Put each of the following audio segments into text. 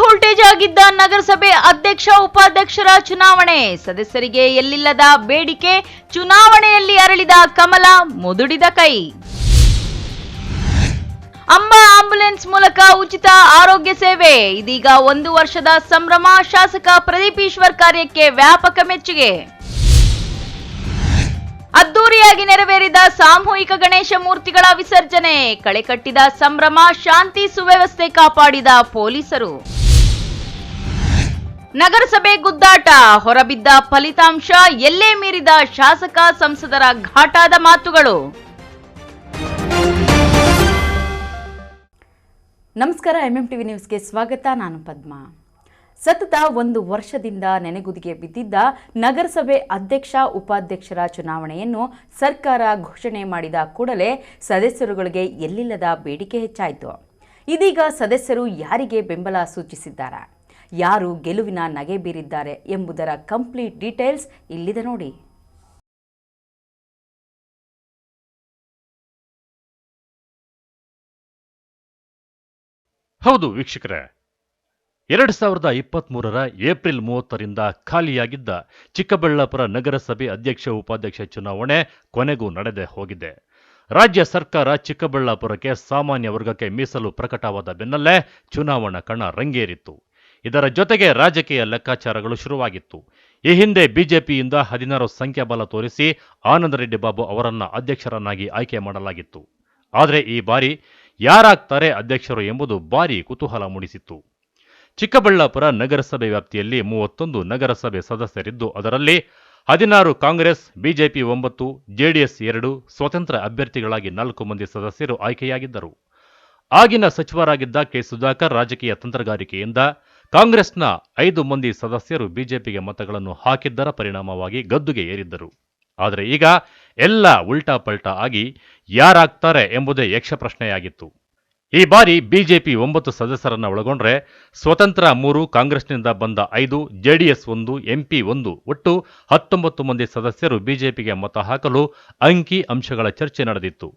Voltage ಆಗಿದ್ದ ನಗರಸಭೆ ಅಧ್ಯಕ್ಷ ಉಪಾಧ್ಯಕ್ಷರ ಚುನಾವಣೆ, ಸದಸ್ಯರಿಗೆ ಎಲ್ಲಿಲ್ಲದ ಬೇಡಿಕೆ, ಚುನಾವಣೆಯಲ್ಲಿ ಅರಳಿದ ಕಮಲ, ಮುದುಡಿದ ಕೈ. ಅಂಬಾ ಆಂಬ್ಯುಲೆನ್ಸ್ ಮೂಲಕ ಉಚಿತ ಆರೋಗ್ಯ ಸೇವೆ, ಇದೀಗ 1 ವರ್ಷದ ಸಂಭ್ರಮ. ಶಾಸಕ ಪ್ರದೀಪ್ ಈಶ್ವರ್ ಕಾರ್ಯಕ್ಕೆ ವ್ಯಾಪಕ ಮೆಚ್ಚುಗೆ. ಅದ್ದೂರಿಯಾಗಿ ನೆರವೇರಿದ ಸಾಮೂಹಿಕ ಗಣೇಶ ಮೂರ್ತಿಗಳ ವಿಸರ್ಜನೆ, ಕಳೆಕಟ್ಟಿದ ಸಂಭ್ರಮ. ಶಾಂತಿ ಸುವ್ಯವಸ್ಥೆ ಕಾಪಾಡಿದ ಪೊಲೀಸರು. ನಗರಸಭೆ ಗುದ್ದಾಟ, ಹೊರಬಿದ್ದ ಫಲಿತಾಂಶ, ಎಲ್ಲೇ ಮೀರಿದ ಶಾಸಕ ಸಂಸದರ ಘಾಟಾದ ಮಾತುಗಳು. ನಮಸ್ಕಾರ, ಎಂಎಂಟಿವಿ ನ್ಯೂಸ್ಗೆ ಸ್ವಾಗತ. ನಾನು ಪದ್ಮಾ. ಸತತ 1 ವರ್ಷದಿಂದ ನೆನೆಗುದಿಗೆ ಬಿದ್ದಿದ್ದ ನಗರಸಭೆ ಅಧ್ಯಕ್ಷ ಉಪಾಧ್ಯಕ್ಷರ ಚುನಾವಣೆಯನ್ನು ಸರ್ಕಾರ ಘೋಷಣೆ ಮಾಡಿದ ಕೂಡಲೇ ಸದಸ್ಯರುಗಳಿಗೆ ಎಲ್ಲಿಲ್ಲದ ಬೇಡಿಕೆ ಹೆಚ್ಚಾಯಿತು. ಇದೀಗ ಸದಸ್ಯರು ಯಾರಿಗೆ ಬೆಂಬಲ ಸೂಚಿಸಿದ್ದಾರೆ, ಯಾರು ಗೆಲುವಿನ ನಗೆ ಬೀರಿದ್ದಾರೆ ಎಂಬುದರ ಕಂಪ್ಲೀಟ್ ಡೀಟೇಲ್ಸ್ ಇಲ್ಲಿದೆ ನೋಡಿ. ಹೌದು ವೀಕ್ಷಕರೇ, 2023ರ ಏಪ್ರಿಲ್ 30ರಿಂದ ಖಾಲಿಯಾಗಿದ್ದ ಚಿಕ್ಕಬಳ್ಳಾಪುರ ನಗರಸಭೆ ಅಧ್ಯಕ್ಷ ಉಪಾಧ್ಯಕ್ಷ ಚುನಾವಣೆ ಕೊನೆಗೂ ನಡೆದೇ ಹೋಗಿದೆ. ರಾಜ್ಯ ಸರ್ಕಾರ ಚಿಕ್ಕಬಳ್ಳಾಪುರಕ್ಕೆ ಸಾಮಾನ್ಯ ವರ್ಗಕ್ಕೆ ಮೀಸಲು ಪ್ರಕಟವಾದ ಬೆನ್ನಲ್ಲೇ ಚುನಾವಣಾ ಕಣ ರಂಗೇರಿತ್ತು. ಇದರ ಜೊತೆಗೆ ರಾಜಕೀಯ ಲೆಕ್ಕಾಚಾರಗಳು ಶುರುವಾಗಿತ್ತು. ಈ ಹಿಂದೆ ಬಿಜೆಪಿಯಿಂದ 16 ಸಂಖ್ಯಾಬಲ ತೋರಿಸಿ ಆನಂದ ರೆಡ್ಡಿ ಬಾಬು ಅವರನ್ನ ಅಧ್ಯಕ್ಷರನ್ನಾಗಿ ಆಯ್ಕೆ ಮಾಡಲಾಗಿತ್ತು. ಆದರೆ ಈ ಬಾರಿ ಯಾರಾಗ್ತಾರೆ ಅಧ್ಯಕ್ಷರು ಎಂಬುದು ಭಾರೀ ಕುತೂಹಲ ಮೂಡಿಸಿತ್ತು. ಚಿಕ್ಕಬಳ್ಳಾಪುರ ನಗರಸಭೆ ವ್ಯಾಪ್ತಿಯಲ್ಲಿ 31 ನಗರಸಭೆ ಸದಸ್ಯರಿದ್ದು, ಅದರಲ್ಲಿ 16 ಕಾಂಗ್ರೆಸ್, ಬಿಜೆಪಿ 9, ಜೆಡಿಎಸ್ 2, ಸ್ವತಂತ್ರ ಅಭ್ಯರ್ಥಿಗಳಾಗಿ 4 ಮಂದಿ ಸದಸ್ಯರು ಆಯ್ಕೆಯಾಗಿದ್ದರು. ಆಗಿನ ಸಚಿವರಾಗಿದ್ದ ಕೆ ಸುಧಾಕರ್ ರಾಜಕೀಯ ತಂತ್ರಗಾರಿಕೆಯಿಂದ ಕಾಂಗ್ರೆಸ್ನ 5 ಮಂದಿ ಸದಸ್ಯರು ಬಿಜೆಪಿಗೆ ಮತಗಳನ್ನು ಹಾಕಿದ್ದರ ಪರಿಣಾಮವಾಗಿ ಗದ್ದುಗೆ ಏರಿದ್ದರು. ಆದರೆ ಈಗ ಎಲ್ಲ ಉಲ್ಟಾ ಪಲ್ಟಾ ಆಗಿ ಯಾರಾಗ್ತಾರೆ ಎಂಬುದೇ ಯಕ್ಷ ಪ್ರಶ್ನೆಯಾಗಿತ್ತು. ಈ ಬಾರಿ ಬಿಜೆಪಿ 9 ಸದಸ್ಯರನ್ನ ಒಳಗೊಂಡ್ರೆ ಸ್ವತಂತ್ರ 3, ಕಾಂಗ್ರೆಸ್ನಿಂದ ಬಂದ 5, ಜೆಡಿಎಸ್ 1, ಎಂಪಿ 1, ಒಟ್ಟು 19 ಮಂದಿ ಸದಸ್ಯರು ಬಿಜೆಪಿಗೆ ಮತ ಹಾಕಲು ಅಂಕಿ ಅಂಶಗಳ ಚರ್ಚೆ ನಡೆದಿತ್ತು.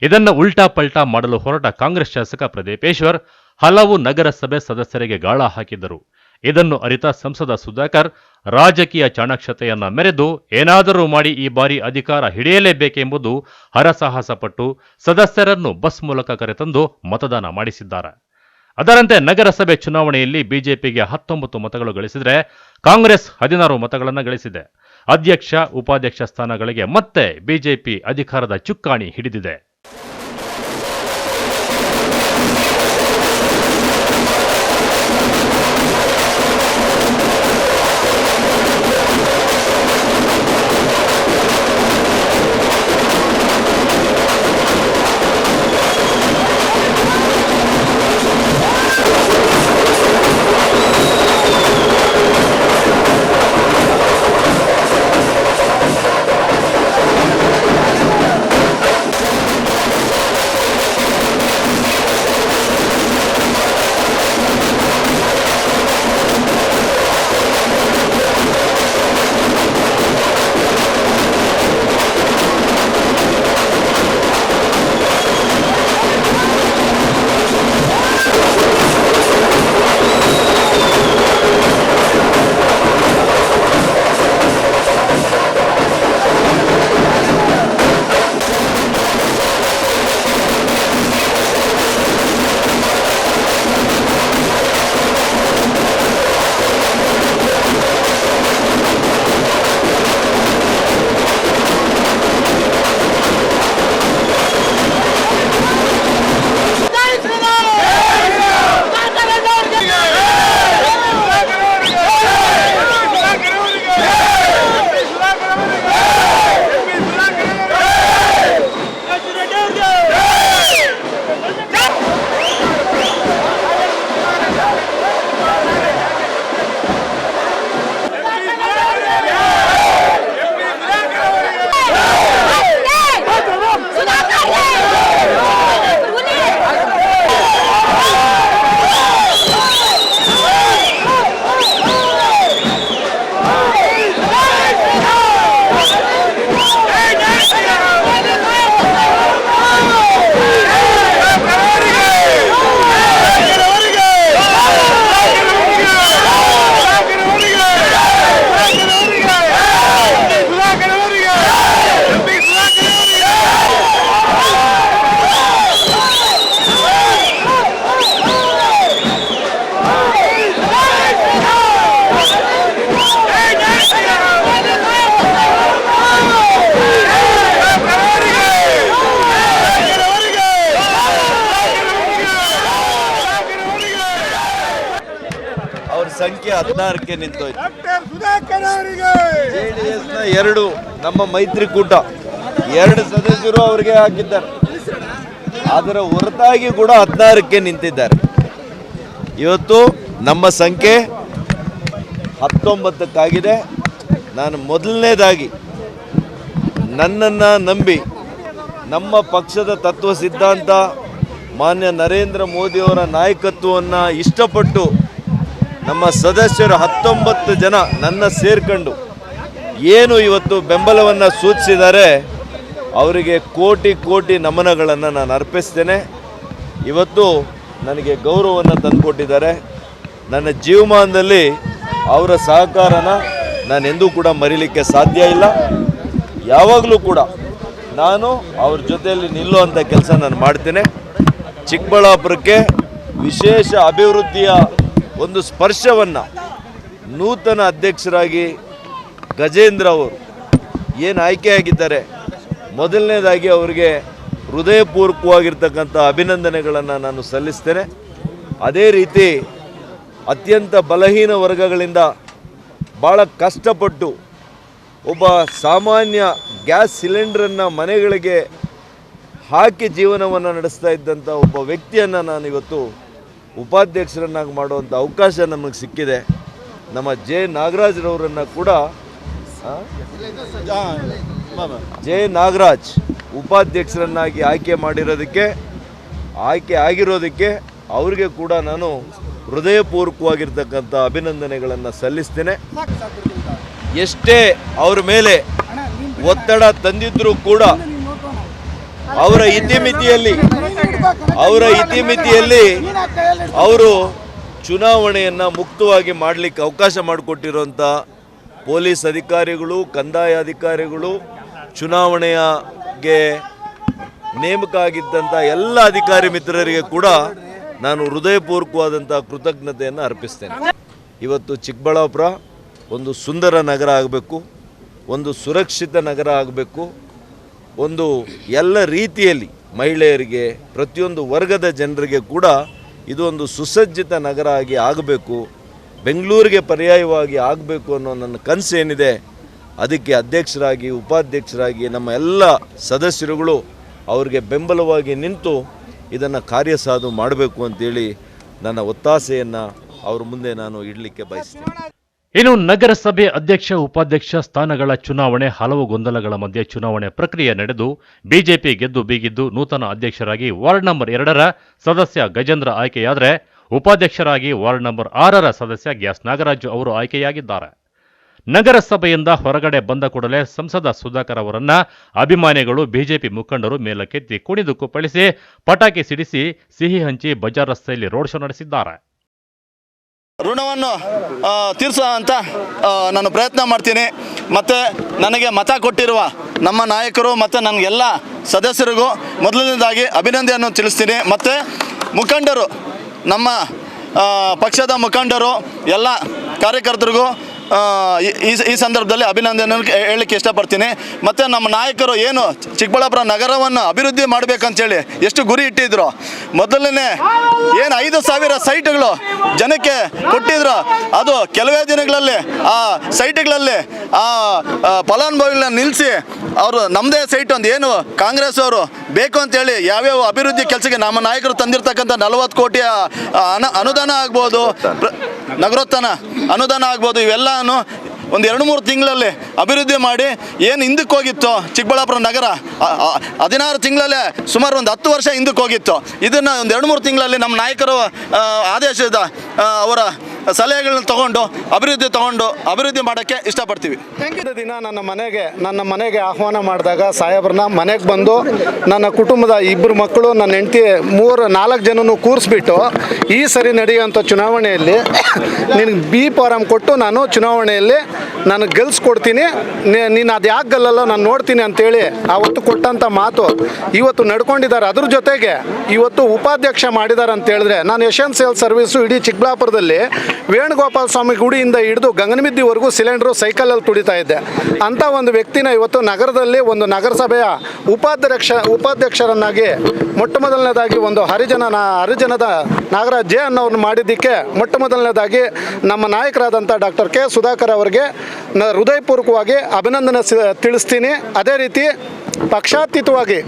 ಇದನ್ನು ಉಲ್ಟಾ ಪಲ್ಟಾ ಮಾಡಲು ಹೊರಟ ಕಾಂಗ್ರೆಸ್ ಶಾಸಕ ಪ್ರದೀಪ್ ಈಶ್ವರ್ ಹಲವು ನಗರಸಭೆ ಸದಸ್ಯರಿಗೆ ಗಾಳ ಹಾಕಿದ್ದರು. ಇದನ್ನು ಅರಿತ ಸಂಸದ ಸುಧಾಕರ್ ರಾಜಕೀಯ ಚಾಣಾಕ್ಷತೆಯನ್ನ ಮೆರೆದು ಏನಾದರೂ ಮಾಡಿ ಈ ಬಾರಿ ಅಧಿಕಾರ ಹಿಡಿಯಲೇಬೇಕೆಂಬುದು ಹರಸಾಹಸ ಪಟ್ಟು ಸದಸ್ಯರನ್ನು ಬಸ್ ಮೂಲಕ ಕರೆತಂದು ಮತದಾನ ಮಾಡಿಸಿದ್ದಾರೆ. ಅದರಂತೆ ನಗರಸಭೆ ಚುನಾವಣೆಯಲ್ಲಿ ಬಿಜೆಪಿಗೆ 19 ಮತಗಳು ಗಳಿಸಿದರೆ ಕಾಂಗ್ರೆಸ್ 16 ಮತಗಳನ್ನು ಗಳಿಸಿದೆ. ಅಧ್ಯಕ್ಷ ಉಪಾಧ್ಯಕ್ಷ ಸ್ಥಾನಗಳಿಗೆ ಮತ್ತೆ ಬಿಜೆಪಿ ಅಧಿಕಾರದ ಚುಕ್ಕಾಣಿ ಹಿಡಿದಿದೆ. ಅವ್ರ ಸಂಖ್ಯೆ 16ಕ್ಕೆ ನಿಂತೋಯ್ತು. JDSನ 2 ನಮ್ಮ ಮೈತ್ರಿಕೂಟ 2 ಸದಸ್ಯರು ಅವರಿಗೆ ಹಾಕಿದ್ದಾರೆ. ಅದರ ಹೊರತಾಗಿ ಕೂಡ 16ಕ್ಕೆ ನಿಂತಿದ್ದಾರೆ. ಇವತ್ತು ನಮ್ಮ ಸಂಖ್ಯೆ 19ಕ್ಕಾಗಿದೆ. ನಾನು ಮೊದಲನೇದಾಗಿ ನನ್ನನ್ನು ನಂಬಿ ನಮ್ಮ ಪಕ್ಷದ ತತ್ವ ಸಿದ್ಧಾಂತ ಮಾನ್ಯ ನರೇಂದ್ರ ಮೋದಿಯವರ ನಾಯಕತ್ವವನ್ನು ಇಷ್ಟಪಟ್ಟು ನಮ್ಮ ಸದಸ್ಯರು 19 ಜನ ನನ್ನ ಸೇರ್ಕೊಂಡು ಏನು ಇವತ್ತು ಬೆಂಬಲವನ್ನು ಸೂಚಿಸಿದ್ದಾರೆ ಅವರಿಗೆ ಕೋಟಿ ಕೋಟಿ ನಮನಗಳನ್ನು ನಾನು ಅರ್ಪಿಸ್ತೇನೆ. ಇವತ್ತು ನನಗೆ ಗೌರವವನ್ನು ತಂದುಕೊಟ್ಟಿದ್ದಾರೆ. ನನ್ನ ಜೀವಮಾನದಲ್ಲಿ ಅವರ ಸಹಕಾರನ ನಾನು ಎಂದೂ ಕೂಡ ಮರೀಲಿಕ್ಕೆ ಸಾಧ್ಯ ಇಲ್ಲ. ಯಾವಾಗಲೂ ಕೂಡ ನಾನು ಅವ್ರ ಜೊತೆಯಲ್ಲಿ ನಿಲ್ಲುವಂಥ ಕೆಲಸ ನಾನು ಮಾಡ್ತೇನೆ. ಚಿಕ್ಕಬಳ್ಳಾಪುರಕ್ಕೆ ವಿಶೇಷ ಅಭಿವೃದ್ಧಿಯ ಒಂದು ಸ್ಪರ್ಶವನ್ನು ನೂತನ ಅಧ್ಯಕ್ಷರಾಗಿ ಗಜೇಂದ್ರ ಅವರು ಏನು ಆಯ್ಕೆಯಾಗಿದ್ದಾರೆ, ಮೊದಲನೇದಾಗಿ ಅವರಿಗೆ ಹೃದಯಪೂರ್ವಕವಾಗಿರ್ತಕ್ಕಂಥ ಅಭಿನಂದನೆಗಳನ್ನು ನಾನು ಸಲ್ಲಿಸ್ತೇನೆ. ಅದೇ ರೀತಿ ಅತ್ಯಂತ ಬಲಹೀನ ವರ್ಗಗಳಿಂದ ಭಾಳ ಕಷ್ಟಪಟ್ಟು ಒಬ್ಬ ಸಾಮಾನ್ಯ ಗ್ಯಾಸ್ ಸಿಲಿಂಡ್ರನ್ನು ಮನೆಗಳಿಗೆ ಹಾಕಿ ಜೀವನವನ್ನು ನಡೆಸ್ತಾ ಇದ್ದಂಥ ಒಬ್ಬ ವ್ಯಕ್ತಿಯನ್ನು ನಾನು ಇವತ್ತು ಉಪಾಧ್ಯಕ್ಷರನ್ನಾಗಿ ಮಾಡುವಂಥ ಅವಕಾಶ ನಮಗೆ ಸಿಕ್ಕಿದೆ. ನಮ್ಮ ಜೆ ನಾಗರಾಜ್ರವರನ್ನು ಕೂಡ ಜೆ ನಾಗರಾಜ್ ಉಪಾಧ್ಯಕ್ಷರನ್ನಾಗಿ ಆಯ್ಕೆ ಆಗಿರೋದಕ್ಕೆ ಅವರಿಗೆ ಕೂಡ ನಾನು ಹೃದಯಪೂರ್ವಕವಾಗಿರ್ತಕ್ಕಂಥ ಅಭಿನಂದನೆಗಳನ್ನು ಸಲ್ಲಿಸ್ತೇನೆ. ಎಷ್ಟೇ ಅವ್ರ ಮೇಲೆ ಒತ್ತಡ ತಂದಿದ್ರೂ ಕೂಡ ಅವರ ಇತಿಮಿತಿಯಲ್ಲಿ ಅವರು ಚುನಾವಣೆಯನ್ನು ಮುಕ್ತವಾಗಿ ಮಾಡಲಿಕ್ಕೆ ಅವಕಾಶ ಮಾಡಿಕೊಟ್ಟಿರುವಂಥ ಪೊಲೀಸ್ ಅಧಿಕಾರಿಗಳು, ಕಂದಾಯ ಅಧಿಕಾರಿಗಳು, ಚುನಾವಣೆಗೆ ನೇಮಕ ಆಗಿದ್ದಂಥ ಎಲ್ಲ ಅಧಿಕಾರಿ ಮಿತ್ರರಿಗೆ ಕೂಡ ನಾನು ಹೃದಯಪೂರ್ವಕವಾದಂಥ ಕೃತಜ್ಞತೆಯನ್ನು ಅರ್ಪಿಸ್ತೇನೆ. ಇವತ್ತು ಚಿಕ್ಕಬಳ್ಳಾಪುರ ಒಂದು ಸುಂದರ ನಗರ ಆಗಬೇಕು, ಒಂದು ಸುರಕ್ಷಿತ ನಗರ ಆಗಬೇಕು, ಒಂದು ಎಲ್ಲ ರೀತಿಯಲ್ಲಿ ಮಹಿಳೆಯರಿಗೆ, ಪ್ರತಿಯೊಂದು ವರ್ಗದ ಜನರಿಗೆ ಕೂಡ ಇದು ಒಂದು ಸುಸಜ್ಜಿತ ನಗರ ಆಗಿ ಆಗಬೇಕು, ಬೆಂಗಳೂರಿಗೆ ಪರ್ಯಾಯವಾಗಿ ಆಗಬೇಕು ಅನ್ನೋ ನನ್ನ ಕನಸು ಏನಿದೆ, ಅದಕ್ಕೆ ಅಧ್ಯಕ್ಷರಾಗಿ ಉಪಾಧ್ಯಕ್ಷರಾಗಿ ನಮ್ಮ ಎಲ್ಲ ಸದಸ್ಯರುಗಳು ಅವರಿಗೆ ಬೆಂಬಲವಾಗಿ ನಿಂತು ಇದನ್ನು ಕಾರ್ಯಸಾಧು ಮಾಡಬೇಕು ಅಂತೇಳಿ ನನ್ನ ಒತ್ತಾಸೆಯನ್ನು ಅವ್ರ ಮುಂದೆ ನಾನು ಇಡಲಿಕ್ಕೆ ಬಯಸ್ತೇನೆ. ಇನ್ನು ನಗರಸಭೆ ಅಧ್ಯಕ್ಷ ಉಪಾಧ್ಯಕ್ಷ ಸ್ಥಾನಗಳ ಚುನಾವಣೆ ಹಲವು ಗೊಂದಲಗಳ ಮಧ್ಯೆ ಚುನಾವಣೆ ಪ್ರಕ್ರಿಯೆ ನಡೆದು ಬಿಜೆಪಿ ಗೆದ್ದು ಬೀಗಿದ್ದು ನೂತನ ಅಧ್ಯಕ್ಷರಾಗಿ ವಾರ್ಡ್ ನಂಬರ್ 2ರ ಸದಸ್ಯ ಗಜೇಂದ್ರ ಆಯ್ಕೆಯಾದರೆ ಉಪಾಧ್ಯಕ್ಷರಾಗಿ ವಾರ್ಡ್ ನಂಬರ್ 6ರ ಸದಸ್ಯ ಗ್ಯಾಸ್ ನಾಗರಾಜು ಅವರು ಆಯ್ಕೆಯಾಗಿದ್ದಾರೆ. ನಗರಸಭೆಯಿಂದ ಹೊರಗಡೆ ಬಂದ ಕೂಡಲೇ ಸಂಸದ ಸುಧಾಕರ್ ಅವರನ್ನ ಅಭಿಮಾನಿಗಳು ಬಿಜೆಪಿ ಮುಖಂಡರು ಮೇಲಕ್ಕೆತ್ತಿ ಕುಣಿದು ಕುಪ್ಪಳಿಸಿ ಪಟಾಕಿ ಸಿಡಿಸಿ ಸಿಹಿ ಹಂಚಿ ಬಜಾರ್ ರಸ್ತೆಯಲ್ಲಿ ರೋಡ್ ಶೋ ನಡೆಸಿದ್ದಾರೆ. ಋಣವನ್ನು ತೀರಿಸೋ ಅಂತ ನಾನು ಪ್ರಯತ್ನ ಮಾಡ್ತೀನಿ. ಮತ್ತು ನನಗೆ ಮತ ಕೊಟ್ಟಿರುವ ನಮ್ಮ ನಾಯಕರು ಮತ್ತು ನನಗೆಲ್ಲ ಸದಸ್ಯರಿಗೂ ಮೊದಲನೇದಾಗಿ ಅಭಿನಂದನೆಯನ್ನು ತಿಳಿಸ್ತೀನಿ. ಮತ್ತು ಮುಖಂಡರು, ನಮ್ಮ ಪಕ್ಷದ ಮುಖಂಡರು, ಎಲ್ಲ ಕಾರ್ಯಕರ್ತರಿಗೂ ಈ ಸಂದರ್ಭದಲ್ಲಿ ಅಭಿನಂದನೆ ಹೇಳಲಿಕ್ಕೆ ಇಷ್ಟಪಡ್ತೀನಿ. ಮತ್ತು ನಮ್ಮ ನಾಯಕರು ಏನು ಚಿಕ್ಕಬಳ್ಳಾಪುರ ನಗರವನ್ನು ಅಭಿವೃದ್ಧಿ ಮಾಡಬೇಕಂತೇಳಿ ಎಷ್ಟು ಗುರಿ ಇಟ್ಟಿದ್ರು, ಮೊದಲನೇ ಏನು 5,000 ಸೈಟ್ಗಳು ಜನಕ್ಕೆ ಕೊಟ್ಟಿದ್ರು, ಅದು ಕೆಲವೇ ದಿನಗಳಲ್ಲಿ ಆ ಸೈಟ್ಗಳಲ್ಲಿ ಆ ಫಲಾನುಭವಿಗಳನ್ನ ನಿಲ್ಲಿಸಿ ಅವರು ನಮ್ಮದೇ ಸೈಟ್ ಒಂದು ಏನು ಕಾಂಗ್ರೆಸ್ ಅವರು ಬೇಕು ಅಂತೇಳಿ ಯಾವ್ಯಾವ ಅಭಿವೃದ್ಧಿ ಕೆಲಸಕ್ಕೆ ನಮ್ಮ ನಾಯಕರು ತಂದಿರತಕ್ಕಂಥ 40 ಕೋಟಿಯ ಅನುದಾನ ಆಗ್ಬೋದು, ನಗರೋತ್ಥಾನ ಅನುದಾನ ಆಗ್ಬೋದು, ಇವೆಲ್ಲನೂ ಒಂದು 2-3 ತಿಂಗಳಲ್ಲಿ ಅಭಿವೃದ್ಧಿ ಮಾಡಿ ಏನು ಹಿಂದಕ್ಕೆ ಹೋಗಿತ್ತು ಚಿಕ್ಕಬಳ್ಳಾಪುರ ನಗರ 16 ತಿಂಗಳಲ್ಲೇ ಸುಮಾರು ಒಂದು 10 ವರ್ಷ ಹಿಂದಕ್ಕೆ ಹೋಗಿತ್ತು. ಇದನ್ನು ಒಂದು 2-3 ತಿಂಗಳಲ್ಲಿ ನಮ್ಮ ನಾಯಕರು ಆದೇಶದ ಅವರ ಸಲಹೆಗಳನ್ನ ತಗೊಂಡು ಅಭಿವೃದ್ಧಿ ಮಾಡೋಕ್ಕೆ ಇಷ್ಟಪಡ್ತೀವಿ. ದಿನ ನನ್ನ ಮನೆಗೆ ಆಹ್ವಾನ ಮಾಡಿದಾಗ ಸಾಹೇಬ್ರನ್ನ ಮನೆಗೆ ಬಂದು ನನ್ನ ಕುಟುಂಬದ 2 ಮಕ್ಕಳು, ನನ್ನ ಹೆಂಡತಿ 3-4 ಜನನು ಕೂರಿಸ್ಬಿಟ್ಟು ಈ ಸರಿ ನಡೆಯುವಂಥ ಚುನಾವಣೆಯಲ್ಲಿ ನಿನಗೆ ಬಿ ಫಾರಂ ಕೊಟ್ಟು ನಾನು ಚುನಾವಣೆಯಲ್ಲಿ ನನಗೆ ಗೆಲ್ಸ್ಕೊಡ್ತೀನಿ, ನೀನು ಅದು ಯಾಕೆ ಗೆಲ್ಲಲ್ಲ ನಾನು ನೋಡ್ತೀನಿ ಅಂತೇಳಿ ಆವತ್ತು ಕೊಟ್ಟಂಥ ಮಾತು ಇವತ್ತು ನಡ್ಕೊಂಡಿದ್ದಾರೆ. ಅದ್ರ ಜೊತೆಗೆ ಇವತ್ತು ಉಪಾಧ್ಯಕ್ಷ ಮಾಡಿದ್ದಾರೆ ಅಂತ ಹೇಳಿದ್ರೆ, ನಾನು ಎಸೆನ್ಷಿಯಲ್ ಸರ್ವಿಸು ಇಡೀ ಚಿಕ್ಕಬಳ್ಳಾಪುರದಲ್ಲಿ ವೇಣುಗೋಪಾಲ ಸ್ವಾಮಿ ಗುಡಿಯಿಂದ ಹಿಡಿದು ಗಗನಬಿದ್ದಿವರೆಗೂ ಸಿಲಿಂಡ್ರು ಸೈಕಲಲ್ಲಿ ತುಡಿತಾ ಇದ್ದೆ. ಅಂಥ ಒಂದು ವ್ಯಕ್ತಿನ ಇವತ್ತು ನಗರದಲ್ಲಿ ಒಂದು ನಗರಸಭೆಯ ಉಪಾಧ್ಯಕ್ಷರನ್ನಾಗಿ ಮೊಟ್ಟ ಮೊದಲನೇದಾಗಿ ಒಂದು ಹರಿಜನದ ನಾಗರಾಜ್ ಜೆ ಅನ್ನೋರನ್ನ ಮಾಡಿದ್ದಕ್ಕೆ ಮೊಟ್ಟ ಮೊದಲನೇದಾಗಿ ನಮ್ಮ ನಾಯಕರಾದಂಥ ಡಾಕ್ಟರ್ ಕೆ ಸುಧಾಕರ್ ಅವರಿಗೆ ಹೃದಯಪೂರ್ವಕವಾಗಿ ಅಭಿನಂದನೆ ತಿಳಿಸ್ತೀನಿ. ಅದೇ ರೀತಿ ಪಕ್ಷಾತೀತವಾಗಿ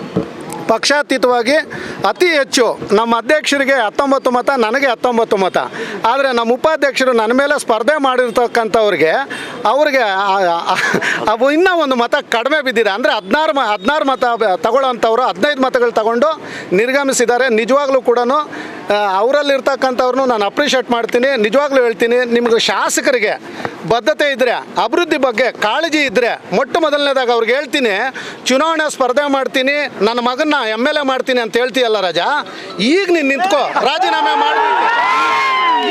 ಅತಿ ಹೆಚ್ಚು ನಮ್ಮ ಅಧ್ಯಕ್ಷರಿಗೆ 19 ಮತ, ನನಗೆ 19 ಮತ. ಆದರೆ ನಮ್ಮ ಉಪಾಧ್ಯಕ್ಷರು ನನ್ನ ಮೇಲೆ ಸ್ಪರ್ಧೆ ಮಾಡಿರ್ತಕ್ಕಂಥವ್ರಿಗೆ ಅವು ಇನ್ನೂ ಒಂದು ಮತ ಕಡಿಮೆ ಬಿದ್ದಿದೆ. ಅಂದರೆ 16 ಮತ ತಗೊಳ್ಳೋಂಥವ್ರು 15 ಮತಗಳು ತಗೊಂಡು ನಿರ್ಗಮಿಸಿದ್ದಾರೆ. ನಿಜವಾಗ್ಲೂ ಕೂಡ ಅವರಲ್ಲಿರ್ತಕ್ಕಂಥವ್ರನ್ನೂ ನಾನು ಅಪ್ರಿಷಿಯೇಟ್ ಮಾಡ್ತೀನಿ. ನಿಜವಾಗ್ಲೂ ಹೇಳ್ತೀನಿ, ನಿಮಗೆ ಶಾಸಕರಿಗೆ ಬದ್ಧತೆ ಇದ್ದರೆ, ಅಭಿವೃದ್ಧಿ ಬಗ್ಗೆ ಕಾಳಜಿ ಇದ್ದರೆ, ಮೊಟ್ಟ ಮೊದಲನೇದಾಗ ಅವ್ರಿಗೆ ಹೇಳ್ತೀನಿ, ಚುನಾವಣೆ ಸ್ಪರ್ಧೆ ಮಾಡ್ತೀನಿ, ನನ್ನ ಮಗನ್ನ MLA ಮಾಡ್ತೀನಿ ಅಂತ ಹೇಳ್ತೀಯಲ್ಲ ರಾಜಾ, ಈಗ ನೀನು ನಿಂತ್ಕೋ, ರಾಜೀನಾಮೆ ಮಾಡಿ.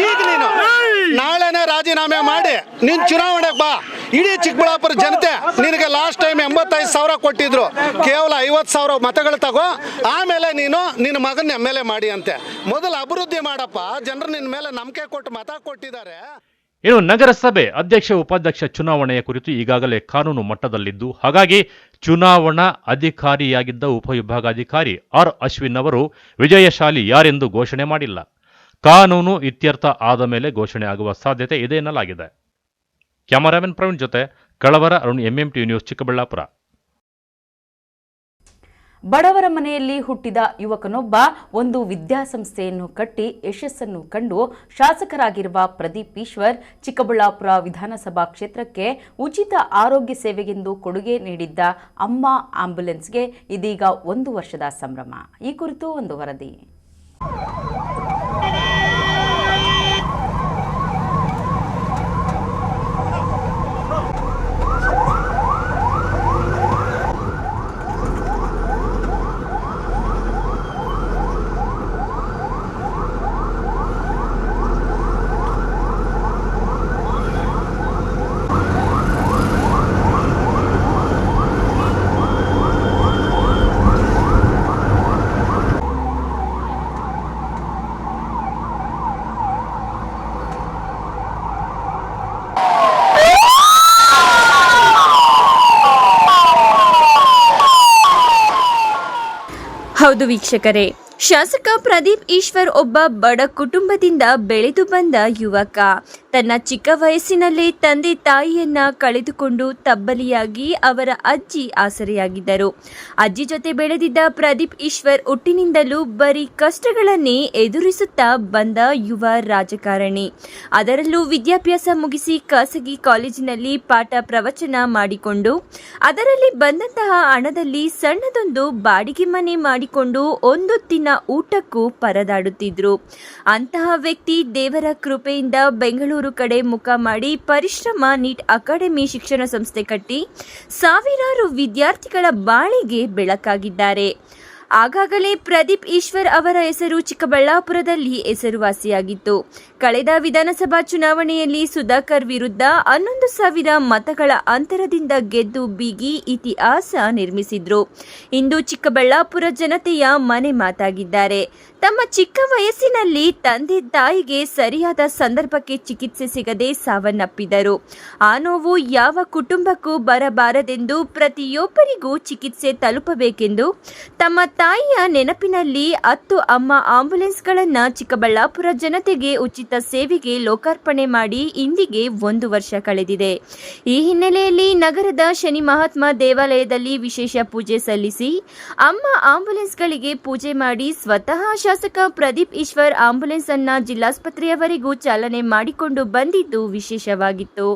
ಈಗ ನೀನು ನಾಳೆನೇ ರಾಜೀನಾಮೆ ಮಾಡಿ ನೀನು ಚುನಾವಣೆಗೆ ಬಾ. ಇಡೀ ಚಿಕ್ಕಬಳ್ಳಾಪುರ ಜನತೆ ನಿನಗೆ ಲಾಸ್ಟ್ ಟೈಮ್ 85,000 ಕೊಟ್ಟಿದ್ರು, ಕೇವಲ 50,000 ಮತಗಳು ತಗೋ, ಆಮೇಲೆ ನಿನ್ನ ಮಗನ MLA ಮಾಡಿ ಅಂತೆ. ಮೊದಲು ಅಭಿವೃದ್ಧಿ ಮಾಡಪ್ಪ, ಜನರು ನಿನ್ನ ಮೇಲೆ ನಂಬಿಕೆ ಕೊಟ್ಟು ಮತ ಕೊಟ್ಟಿದ್ದಾರೆ. ಇನ್ನು ನಗರಸಭೆ ಅಧ್ಯಕ್ಷ ಉಪಾಧ್ಯಕ್ಷ ಚುನಾವಣೆಯ ಕುರಿತು ಈಗಾಗಲೇ ಕಾನೂನು ಮಟ್ಟದಲ್ಲಿದ್ದು, ಹಾಗಾಗಿ ಚುನಾವಣಾ ಅಧಿಕಾರಿಯಾಗಿದ್ದ ಉಪವಿಭಾಗಾಧಿಕಾರಿ ಆರ್ ಅಶ್ವಿನ್ ಅವರು ವಿಜಯಶಾಲಿ ಯಾರೆಂದು ಘೋಷಣೆ ಮಾಡಿಲ್ಲ. ಕಾನೂನು ಇತ್ಯರ್ಥ ಆದ ಮೇಲೆ ಘೋಷಣೆ ಆಗುವ ಸಾಧ್ಯತೆ ಇದೆ ಎನ್ನಲಾಗಿದೆ. ಕ್ಯಾಮರಾಮನ್ ಪ್ರವೀಣ್ ಜೊತೆ ಕಳವರ ಅರುಣ್, MMTV ನ್ಯೂಸ್, ಚಿಕ್ಕಬಳ್ಳಾಪುರ. ಬಡವರ ಮನೆಯಲ್ಲಿ ಹುಟ್ಟಿದ ಯುವಕನೊಬ್ಬ ಒಂದು ವಿದ್ಯಾಸಂಸ್ಥೆಯನ್ನು ಕಟ್ಟಿ ಯಶಸ್ಸನ್ನು ಕಂಡು ಶಾಸಕರಾಗಿರುವ ಪ್ರದೀಪ್ ಈಶ್ವರ್ ಚಿಕ್ಕಬಳ್ಳಾಪುರ ವಿಧಾನಸಭಾ ಕ್ಷೇತ್ರಕ್ಕೆ ಉಚಿತ ಆರೋಗ್ಯ ಸೇವೆಗೆಂದು ಕೊಡುಗೆ ನೀಡಿದ್ದ ಅಮ್ಮ ಆಂಬ್ಯುಲೆನ್ಸ್ಗೆ ಇದೀಗ 1 ವರ್ಷದ ಸಂಭ್ರಮ. ಈ ಕುರಿತು ಒಂದು ವರದಿ. ಹೌದು ವೀಕ್ಷಕರೇ, ಶಾಸಕ ಪ್ರದೀಪ್ ಈಶ್ವರ್ ಒಬ್ಬ ಬಡ ಕುಟುಂಬದಿಂದ ಬೆಳೆದು ಬಂದ ಯುವಕ. ತನ್ನ ಚಿಕ್ಕ ವಯಸ್ಸಿನಲ್ಲೇ ತಂದೆ ತಾಯಿಯನ್ನ ಕಳೆದುಕೊಂಡು ತಬ್ಬಲಿಯಾಗಿ ಅವರ ಅಜ್ಜಿ ಆಸರೆಯಾಗಿದ್ದರು. ಅಜ್ಜಿ ಜೊತೆ ಬೆಳೆದಿದ್ದ ಪ್ರದೀಪ್ ಈಶ್ವರ್ ಹುಟ್ಟಿನಿಂದಲೂ ಬರೀ ಕಷ್ಟಗಳನ್ನೇ ಎದುರಿಸುತ್ತಾ ಬಂದ ಯುವ ರಾಜಕಾರಣಿ. ಅದರಲ್ಲೂ ವಿದ್ಯಾಭ್ಯಾಸ ಮುಗಿಸಿ ಖಾಸಗಿ ಕಾಲೇಜಿನಲ್ಲಿ ಪಾಠ ಪ್ರವಚನ ಮಾಡಿಕೊಂಡು ಅದರಲ್ಲಿ ಬಂದಂತಹ ಹಣದಲ್ಲಿ ಸಣ್ಣದೊಂದು ಬಾಡಿಗೆ ಮನೆ ಮಾಡಿಕೊಂಡು ಒಂದೊತ್ತಿನ ಊಟಕ್ಕೂ ಪರದಾಡುತ್ತಿದ್ರು. ಅಂತಹ ವ್ಯಕ್ತಿ ದೇವರ ಕೃಪೆಯಿಂದ ಬೆಂಗಳೂರು ಕಡೆ ಮುಖ ಮಾಡಿ ಪರಿಶ್ರಮ ನೀಟ್ ಅಕಾಡೆಮಿ ಶಿಕ್ಷಣ ಸಂಸ್ಥೆ ಕಟ್ಟಿ ಸಾವಿರಾರು ವಿದ್ಯಾರ್ಥಿಗಳ ಬಾಳಿಗೆ ಬೆಳಕಾಗಿದ್ದಾರೆ. ಆಗಾಗಲೇ ಪ್ರದೀಪ್ ಈಶ್ವರ್ ಅವರ ಹೆಸರು ಚಿಕ್ಕಬಳ್ಳಾಪುರದಲ್ಲಿ ಹೆಸರುವಾಸಿಯಾಗಿತ್ತು. ಕಳೆದ ವಿಧಾನಸಭಾ ಚುನಾವಣೆಯಲ್ಲಿ ಸುಧಾಕರ್ ವಿರುದ್ಧ 11,000 ಮತಗಳ ಅಂತರದಿಂದ ಗೆದ್ದು ಬೀಗಿ ಇತಿಹಾಸ ನಿರ್ಮಿಸಿದ್ರು. ಇಂದು ಚಿಕ್ಕಬಳ್ಳಾಪುರ ಜನತೆಯ ಮನೆ ಮಾತಾಗಿದ್ದಾರೆ. ತಮ್ಮ ಚಿಕ್ಕ ವಯಸ್ಸಿನಲ್ಲಿ ತಂದೆ ತಾಯಿಗೆ ಸರಿಯಾದ ಸಂದರ್ಭಕ್ಕೆ ಚಿಕಿತ್ಸೆ ಸಿಗದೆ ಸಾವನ್ನಪ್ಪಿದರು. ಆ ನೋವು ಯಾವ ಕುಟುಂಬಕ್ಕೂ ಬರಬಾರದೆಂದು ಪ್ರತಿಯೊಬ್ಬರಿಗೂ ಚಿಕಿತ್ಸೆ ತಲುಪಬೇಕೆಂದು ತಮ್ಮ ತಾಯಿಯ ನೆನಪಿನಲ್ಲಿ 10 ಅಮ್ಮ ಆಂಬ್ಯುಲೆನ್ಸ್ಗಳನ್ನು ಚಿಕ್ಕಬಳ್ಳಾಪುರ ಜನತೆಗೆ ಉಚಿತ ಸೇವೆಗೆ ಲೋಕಾರ್ಪಣೆ ಮಾಡಿ ಇಂದಿಗೆ 1 ವರ್ಷ ಕಳೆದಿದೆ. ಈ ಹಿನ್ನೆಲೆಯಲ್ಲಿ ನಗರದ ಶನಿ ಮಹಾತ್ಮ ದೇವಾಲಯದಲ್ಲಿ ವಿಶೇಷ ಪೂಜೆ ಸಲ್ಲಿಸಿ ಅಮ್ಮ ಆಂಬ್ಯುಲೆನ್ಸ್ಗಳಿಗೆ ಪೂಜೆ ಮಾಡಿ ಸ್ವತಃ ಶಾಸಕ ಪ್ರದೀಪ್ ಈಶ್ವರ್ ಆಂಬ್ಯುಲೆನ್ಸ್ ಅನ್ನ ಜಿಲ್ಲಾಸ್ಪತ್ರೆಯವರೆಗೂ ಚಾಲನೆ ಮಾಡಿಕೊಂಡು ಬಂದಿದ್ದು ವಿಶೇಷವಾಗಿತ್ತು.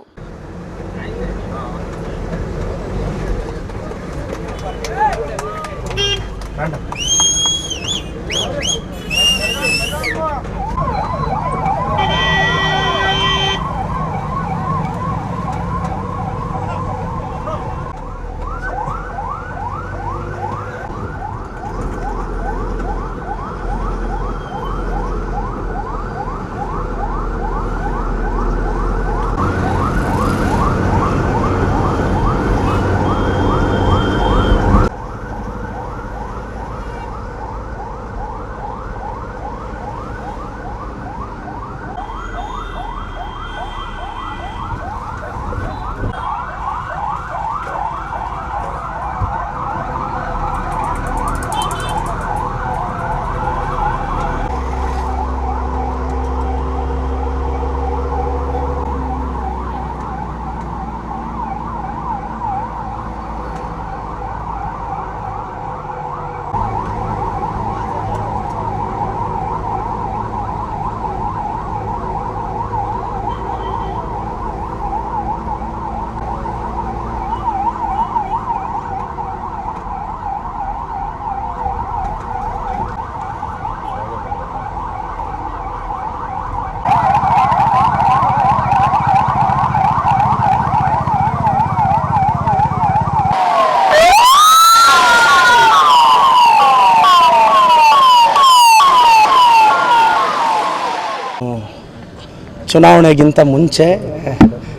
ಚುನಾವಣೆಗಿಂತ ಮುಂಚೆ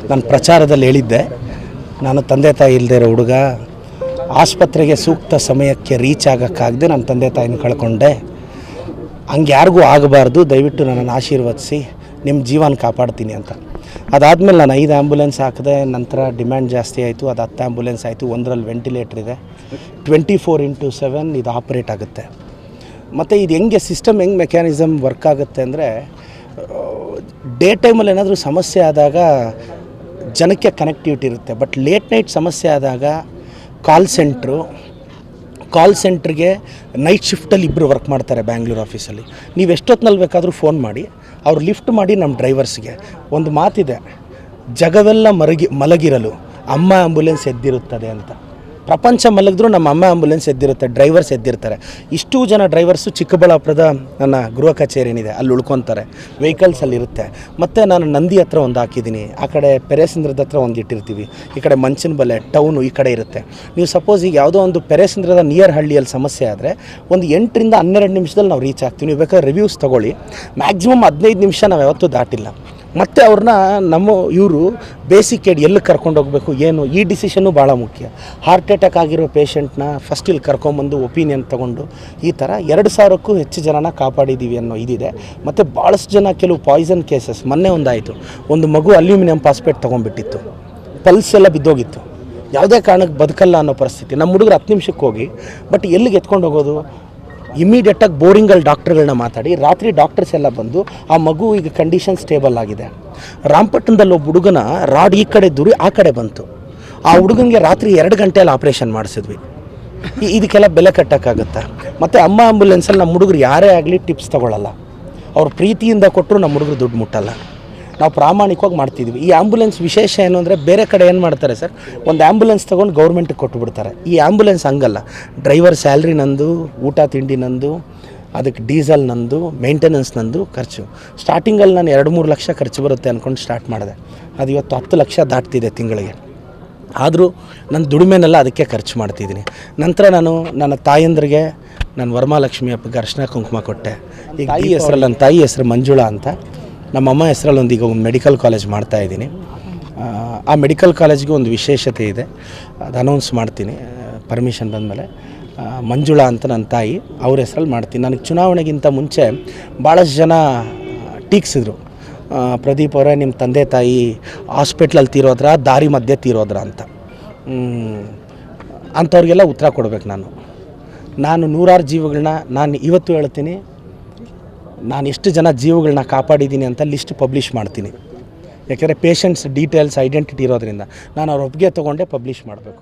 ನಾನು ಪ್ರಚಾರದಲ್ಲಿ ಹೇಳಿದ್ದೆ, ನಾನು ತಂದೆ ತಾಯಿ ಇಲ್ಲದೆ ಇರೋ ಹುಡುಗ, ಆಸ್ಪತ್ರೆಗೆ ಸೂಕ್ತ ಸಮಯಕ್ಕೆ ರೀಚ್ ಆಗೋಕ್ಕಾಗದೆ ನನ್ನ ತಂದೆ ತಾಯಿನ ಕಳ್ಕೊಂಡೆ, ಹಂಗೆ ಯಾರಿಗೂ ಆಗಬಾರ್ದು, ದಯವಿಟ್ಟು ನನ್ನನ್ನು ಆಶೀರ್ವದಿಸಿ, ನಿಮ್ಮ ಜೀವನ ಕಾಪಾಡ್ತೀನಿ ಅಂತ. ಅದಾದಮೇಲೆ ನಾನು 5 ಆ್ಯಂಬುಲೆನ್ಸ್ ಹಾಕಿದೆ. ನಂತರ ಡಿಮ್ಯಾಂಡ್ ಜಾಸ್ತಿ ಆಯಿತು, ಅದು 10 ಆ್ಯಂಬುಲೆನ್ಸ್ ಆಯಿತು. ಒಂದರಲ್ಲಿ ವೆಂಟಿಲೇಟರ್ ಇದೆ, 24/7 ಇದು ಆಪ್ರೇಟ್ ಆಗುತ್ತೆ. ಮತ್ತು ಇದು ಹೆಂಗೆ ಸಿಸ್ಟಮ್, ಹೆಂಗೆ ಮೆಕ್ಯಾನಿಸಮ್ ವರ್ಕ್ ಆಗುತ್ತೆ ಅಂದರೆ, ಡೇ ಟೈಮಲ್ಲಿ ಏನಾದರೂ ಸಮಸ್ಯೆ ಆದಾಗ ಜನಕ್ಕೆ ಕನೆಕ್ಟಿವಿಟಿ ಇರುತ್ತೆ. ಬಟ್ ಲೇಟ್ ನೈಟ್ ಸಮಸ್ಯೆ ಆದಾಗ ಕಾಲ್ ಸೆಂಟ್ರಿಗೆ ನೈಟ್ ಶಿಫ್ಟಲ್ಲಿ ಇಬ್ಬರು ವರ್ಕ್ ಮಾಡ್ತಾರೆ ಬ್ಯಾಂಗ್ಳೂರು ಆಫೀಸಲ್ಲಿ. ನೀವು ಎಷ್ಟೊತ್ತಿನಲ್ಲಿ ಬೇಕಾದರೂ ಫೋನ್ ಮಾಡಿ, ಅವ್ರು ಲಿಫ್ಟ್ ಮಾಡಿ ನಮ್ಮ ಡ್ರೈವರ್ಸ್ಗೆ. ಒಂದು ಮಾತಿದೆ, ಜಗವೆಲ್ಲ ಮಲಗಿರಲು ಅಮ್ಮ ಆ್ಯಂಬುಲೆನ್ಸ್ ಎದ್ದಿರುತ್ತದೆ ಅಂತ. ಪ್ರಪಂಚ ಮಲಗಿದ್ರೂ ನಮ್ಮ ಅಮ್ಮ ಆ್ಯಂಬುಲೆನ್ಸ್ ಎದ್ದಿರುತ್ತೆ, ಡ್ರೈವರ್ಸ್ ಎದ್ದಿರ್ತಾರೆ. ಇಷ್ಟು ಜನ ಡ್ರೈವರ್ಸು ಚಿಕ್ಕಬಳ್ಳಾಪುರದ ನನ್ನ ಗೃಹ ಕಚೇರಿ ಏನಿದೆ ಅಲ್ಲಿ ಉಳ್ಕೊತಾರೆ, ವೆಹಿಕಲ್ಸಲ್ಲಿರುತ್ತೆ. ಮತ್ತು ನಾನು ನಂದಿ ಹತ್ರ ಒಂದು ಹಾಕಿದ್ದೀನಿ, ಆ ಕಡೆ ಪೆರೇಸಂದ್ರದ ಹತ್ರ ಒಂದು ಇಟ್ಟಿರ್ತೀವಿ, ಈ ಕಡೆ ಮಂಚನಬಲೆ ಟೌನು ಈ ಕಡೆ ಇರುತ್ತೆ. ನೀವು ಸಪೋಸ್ ಈಗ ಯಾವುದೋ ಒಂದು ಪೆರೇಸಂದ್ರದ ನಿಯರ್ ಹಳ್ಳಿಯಲ್ಲಿ ಸಮಸ್ಯೆ ಆದರೆ ಒಂದು 8 ರಿಂದ 12 ನಿಮಿಷದಲ್ಲಿ ನಾವು ರೀಚ್ ಆಗ್ತೀವಿ. ನೀವು ಬೇಕಾದ್ರೆ ರಿವ್ಯೂಸ್ ತೊಗೊಳ್ಳಿ, ಮ್ಯಾಕ್ಸಿಮಮ್ 15 ನಿಮಿಷ ನಾವು ಯಾವತ್ತೂ ದಾಟಿಲ್ಲ. ಮತ್ತು ಅವ್ರನ್ನ ಇವರು ಬೇಸಿಕ್ ಏಡ್ ಎಲ್ಲಿ ಕರ್ಕೊಂಡು ಹೋಗಬೇಕು ಏನು, ಈ ಡಿಸಿಷನ್ನು ಭಾಳ ಮುಖ್ಯ. ಹಾರ್ಟ್ ಅಟ್ಯಾಕ್ ಆಗಿರೋ ಪೇಷಂಟ್ನ ಫಸ್ಟ್ ಇಲ್ಲಿ ಕರ್ಕೊಂಬಂದು ಒಪಿನಿಯನ್ ತೊಗೊಂಡು ಈ ಥರ 2,000ಕ್ಕೂ ಹೆಚ್ಚು ಜನನ ಕಾಪಾಡಿದ್ದೀವಿ ಅನ್ನೋ ಇದಿದೆ. ಮತ್ತು ಭಾಳಷ್ಟು ಜನ ಕೆಲವು ಪಾಯ್ಸನ್ ಕೇಸಸ್, ಮೊನ್ನೆ ಒಂದಾಯಿತು, ಒಂದು ಮಗು ಅಲ್ಯೂಮಿನಿಯಂ ಫಾಸ್ಫೇಟ್ ತೊಗೊಂಡ್ಬಿಟ್ಟಿತ್ತು, ಪಲ್ಸ್ ಎಲ್ಲ ಬಿದ್ದೋಗಿತ್ತು, ಯಾವುದೇ ಕಾರಣಕ್ಕೆ ಬದುಕಲ್ಲ ಅನ್ನೋ ಪರಿಸ್ಥಿತಿ. ನಮ್ಮ ಹುಡುಗರು 10 ನಿಮಿಷಕ್ಕೆ ಹೋಗಿ, ಬಟ್ ಎಲ್ಲಿಗೆ ಎತ್ಕೊಂಡು ಹೋಗೋದು? ಇಮಿಡಿಯೇಟಾಗಿ ಬೋರಿಂಗಲ್ಲಿ ಡಾಕ್ಟ್ರುಗಳನ್ನ ಮಾತಾಡಿ, ರಾತ್ರಿ ಡಾಕ್ಟರ್ಸ್ ಎಲ್ಲ ಬಂದು ಆ ಮಗು ಈಗ ಕಂಡೀಷನ್ ಸ್ಟೇಬಲ್ ಆಗಿದೆ. ರಾಮಪಟ್ಟಣದಲ್ಲಿ ಒಬ್ಬ ಹುಡುಗನ ರಾಡ್ ಈ ಕಡೆ ದೂರಿ ಆ ಕಡೆ ಬಂತು, ಆ ಹುಡುಗನಿಗೆ ರಾತ್ರಿ 2 ಗಂಟೆಯಲ್ಲಿ ಆಪ್ರೇಷನ್ ಮಾಡಿಸಿದ್ವಿ. ಇದಕ್ಕೆಲ್ಲ ಬೆಲೆ ಕಟ್ಟೋಕ್ಕಾಗತ್ತಾ? ಮತ್ತು ಅಮ್ಮ ಆ್ಯಂಬುಲೆನ್ಸಲ್ಲಿ ನಮ್ಮ ಹುಡುಗರು ಯಾರೇ ಆಗಲಿ ಟಿಪ್ಸ್ ತೊಗೊಳ್ಳಲ್ಲ, ಅವ್ರು ಪ್ರೀತಿಯಿಂದ ಕೊಟ್ಟರು ನಮ್ಮ ಹುಡುಗರು ದುಡ್ಡು ಮುಟ್ಟಲ್ಲ. ನಾವು ಪ್ರಾಮಾಣಿಕವಾಗಿ ಮಾಡ್ತಿದ್ವಿ. ಈ ಆ್ಯಂಬುಲೆನ್ಸ್ ವಿಶೇಷ ಏನು ಅಂದರೆ, ಬೇರೆ ಕಡೆ ಏನು ಮಾಡ್ತಾರೆ ಸರ್, ಒಂದು ಆ್ಯಂಬುಲೆನ್ಸ್ ತೊಗೊಂಡು ಗೌರ್ಮೆಂಟಿಗೆ ಕೊಟ್ಟುಬಿಡ್ತಾರೆ. ಈ ಆ್ಯಂಬುಲೆನ್ಸ್ ಹಂಗಲ್ಲ, ಡ್ರೈವರ್ ಸ್ಯಾಲ್ರಿ ನಂದು, ಊಟ ತಿಂಡಿ ನಂದು, ಅದಕ್ಕೆ ಡೀಸೆಲ್ ನಂದು, ಮೇಂಟೆನೆನ್ಸ್ ನಂದು, ಖರ್ಚು. ಸ್ಟಾರ್ಟಿಂಗಲ್ಲಿ ನಾನು 2-3 ಲಕ್ಷ ಖರ್ಚು ಬರುತ್ತೆ ಅಂದ್ಕೊಂಡು ಸ್ಟಾರ್ಟ್ ಮಾಡಿದೆ, ಅದು ಇವತ್ತು 10 ಲಕ್ಷ ದಾಟ್ತಿದೆ ತಿಂಗಳಿಗೆ. ಆದರೂ ನನ್ನ ದುಡಿಮೆನೆಲ್ಲ ಅದಕ್ಕೆ ಖರ್ಚು ಮಾಡ್ತಿದ್ದೀನಿ. ನಂತರ ನಾನು ನನ್ನ ತಾಯಂದ್ರಿಗೆ, ನಾನು ವರಮಹಾಲಕ್ಷ್ಮಿ ಹಬ್ಬಕ್ಕೆ ಅರ್ಶಿನ ಕುಂಕುಮ ಕೊಟ್ಟೆ. ಈಗ ತಾಯಿ ಹೆಸರಲ್ಲಿ, ನನ್ನ ತಾಯಿ ಹೆಸರು ಮಂಜುಳಾ ಅಂತ, ನಮ್ಮಮ್ಮ ಹೆಸರಲ್ಲಿ ಈಗ ಒಂದು ಮೆಡಿಕಲ್ ಕಾಲೇಜ್ ಮಾಡ್ತಾಯಿದ್ದೀನಿ. ಆ ಮೆಡಿಕಲ್ ಕಾಲೇಜ್ಗೆ ಒಂದು ವಿಶೇಷತೆ ಇದೆ, ಅದು ಅನೌನ್ಸ್ ಮಾಡ್ತೀನಿ ಪರ್ಮಿಷನ್ ಬಂದಮೇಲೆ. ಮಂಜುಳಾ ಅಂತ ನನ್ನ ತಾಯಿ, ಅವ್ರ ಹೆಸರಲ್ಲಿ ಮಾಡ್ತೀನಿ. ನನಗೆ ಚುನಾವಣೆಗಿಂತ ಮುಂಚೆ ಭಾಳಷ್ಟು ಜನ ಟೀಕ್ಸಿದ್ರು, ಪ್ರದೀಪ್ ಅವರೇ ನಿಮ್ಮ ತಂದೆ ತಾಯಿ ಹಾಸ್ಪಿಟ್ಲಲ್ಲಿ ತೀರೋದ್ರ, ದಾರಿ ಮಧ್ಯೆ ತೀರೋದ್ರ ಅಂತ. ಅಂಥವ್ರಿಗೆಲ್ಲ ಉತ್ತರ ಕೊಡಬೇಕು. ನಾನು ನೂರಾರು ಜೀವಗಳನ್ನ ನಾನು ಇವತ್ತು ಹೇಳ್ತೀನಿ, ನಾನು ಎಷ್ಟು ಜನ ಜೀವಗಳನ್ನ ಕಾಪಾಡಿದ್ದೀನಿ ಅಂತ ಲಿಸ್ಟ್ ಪಬ್ಲಿಷ್ ಮಾಡ್ತೀನಿ. ಯಾಕೆಂದರೆ ಪೇಷಂಟ್ಸ್ ಡೀಟೇಲ್ಸ್ ಐಡೆಂಟಿಟಿ ಇರೋದ್ರಿಂದ ನಾನು ಅವ್ರ ಒಪ್ಪಿಗೆ ತೊಗೊಂಡೇ ಪಬ್ಲಿಷ್ ಮಾಡಬೇಕು.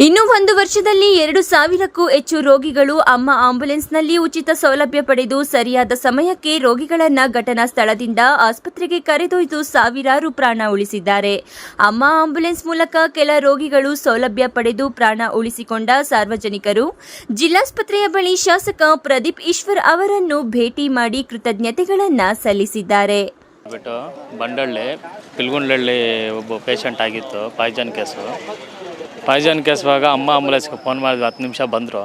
ಇನ್ನು 1 ವರ್ಷದಲ್ಲಿ 2,000ಕ್ಕೂ ಹೆಚ್ಚು ರೋಗಿಗಳು ಅಮ್ಮ ಆಂಬ್ಯುಲೆನ್ಸ್ನಲ್ಲಿ ಉಚಿತ ಸೌಲಭ್ಯ ಪಡೆದು ಸರಿಯಾದ ಸಮಯಕ್ಕೆ ರೋಗಿಗಳನ್ನ ಘಟನಾ ಸ್ಥಳದಿಂದ ಆಸ್ಪತ್ರೆಗೆ ಕರೆದೊಯ್ದು ಸಾವಿರಾರು ಪ್ರಾಣ ಉಳಿಸಿದ್ದಾರೆ. ಅಮ್ಮ ಆಂಬ್ಯುಲೆನ್ಸ್ ಮೂಲಕ ಕೆಲ ರೋಗಿಗಳು ಸೌಲಭ್ಯ ಪಡೆದು ಪ್ರಾಣ ಉಳಿಸಿಕೊಂಡ ಸಾರ್ವಜನಿಕರು ಜಿಲ್ಲಾಸ್ಪತ್ರೆಯ ಬಳಿ ಶಾಸಕ ಪ್ರದೀಪ್ ಈಶ್ವರ್ ಅವರನ್ನು ಭೇಟಿ ಮಾಡಿ ಕೃತಜ್ಞತೆಗಳನ್ನು ಸಲ್ಲಿಸಿದ್ದಾರೆ. ಬಿಟ್ಟು ಬಂಡಳ್ಳಿ ಪಿಲ್ಗುಂಡ್ಲಳ್ಳಿ ಒಬ್ಬ ಪೇಷಂಟ್ ಆಗಿತ್ತು, ಪಾಯ್ಸನ್ ಕೇಸುವಾಗ ಅಮ್ಮ ಆಂಬುಲೆನ್ಸ್ಗೆ ಫೋನ್ ಮಾಡಿದ್ವಿ, 10 ನಿಮಿಷ ಬಂದರು.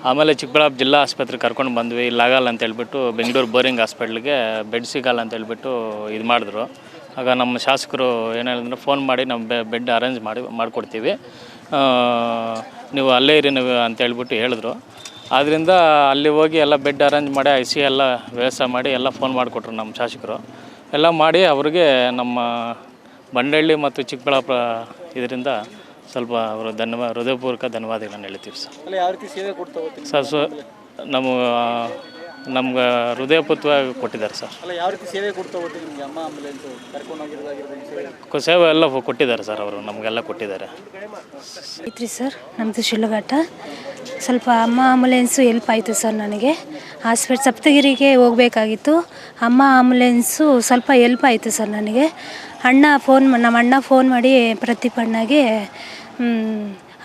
ಆಮೇಲೆ ಚಿಕ್ಕಬಳ್ಳಾಪುರ ಜಿಲ್ಲಾ ಆಸ್ಪತ್ರೆಗೆ ಕರ್ಕೊಂಡು ಬಂದ್ವಿ. ಇಲ್ಲಾಗಲ್ಲ ಅಂತ ಹೇಳ್ಬಿಟ್ಟು ಬೆಂಗಳೂರು ಬೋರಿಂಗ್ ಹಾಸ್ಪಿಟ್ಲಿಗೆ ಬೆಡ್ ಸಿಗಲ್ಲ ಅಂತ ಹೇಳ್ಬಿಟ್ಟು ಇದು ಮಾಡಿದ್ರು. ಆಗ ನಮ್ಮ ಶಾಸಕರು ಏನು ಹೇಳಿದ್ರೆ, ಫೋನ್ ಮಾಡಿ ನಮ್ಮ ಬೆಡ್ ಅರೇಂಜ್ ಮಾಡಿಕೊಡ್ತೀವಿ, ನೀವು ಅಲ್ಲೇ ಇರಿ ನೀವು ಅಂತ ಹೇಳ್ಬಿಟ್ಟು ಹೇಳಿದ್ರು. ಆದ್ದರಿಂದ ಅಲ್ಲಿ ಹೋಗಿ ಎಲ್ಲ ಬೆಡ್ ಅರೇಂಜ್ ಮಾಡಿ IC ಎಲ್ಲ ವ್ಯವಸ್ಥೆ ಮಾಡಿ ಎಲ್ಲ ಫೋನ್ ಮಾಡಿಕೊಟ್ರು ನಮ್ಮ ಶಾಸಕರು. ಎಲ್ಲ ಮಾಡಿ ಅವ್ರಿಗೆ ನಮ್ಮ ಬಂಡಳ್ಳಿ ಮತ್ತು ಚಿಕ್ಕಬಳ್ಳಾಪುರ ಇದರಿಂದ ಸ್ವಲ್ಪ ಅವರು ಹೃದಯಪೂರ್ವಕ ಧನ್ಯವಾದಗಳನ್ನು ಹೇಳ್ತೀವಿ ಸರ್. ಯಾವ ರೀತಿ ಸೇವೆ ಕೊಡ್ತಾ ಹೋಗ್ತೀವಿ ಸರ್? ನಮ್ಗೆ ಹೃದಯಪೂರ್ವಕವಾಗಿ ಕೊಟ್ಟಿದ್ದಾರೆ ಸರ್. ಯಾವ ರೀತಿ ಸೇವೆ ಕೊಡ್ತಾ ಹೋಗ್ತೀವಿ ನಿಮಗೆ? ಅಮ್ಮ ಆಂಬುಲೆನ್ಸ್ ಕರ್ಕೊಂಡು ಹೋಗಿರೋದಾಗಿರ್ಬೋದು, ಸೇವೆ ಎಲ್ಲ ಕೊಟ್ಟಿದ್ದಾರೆ ಸರ್, ಅವರು ನಮಗೆಲ್ಲ ಕೊಟ್ಟಿದ್ದಾರೆ. ಐತ್ರಿ ಸರ್, ನಮ್ಮದು ಶಿಳ್ಘಟ್ಟ. ಸ್ವಲ್ಪ ಅಮ್ಮ ಆಂಬುಲೆನ್ಸು ಹೆಲ್ಪ್ ಆಯಿತು ಸರ್. ನನಗೆ ಸಪ್ತಗಿರಿಗೆ ಹೋಗಬೇಕಾಗಿತ್ತು, ಅಮ್ಮ ಆಂಬುಲೆನ್ಸು ಸ್ವಲ್ಪ ಹೆಲ್ಪ್ ಆಯಿತು ಸರ್ ನನಗೆ. ನಮ್ಮ ಅಣ್ಣ ಫೋನ್ ಮಾಡಿ ಪ್ರದೀಪ್ ಅಣ್ಣಗೆ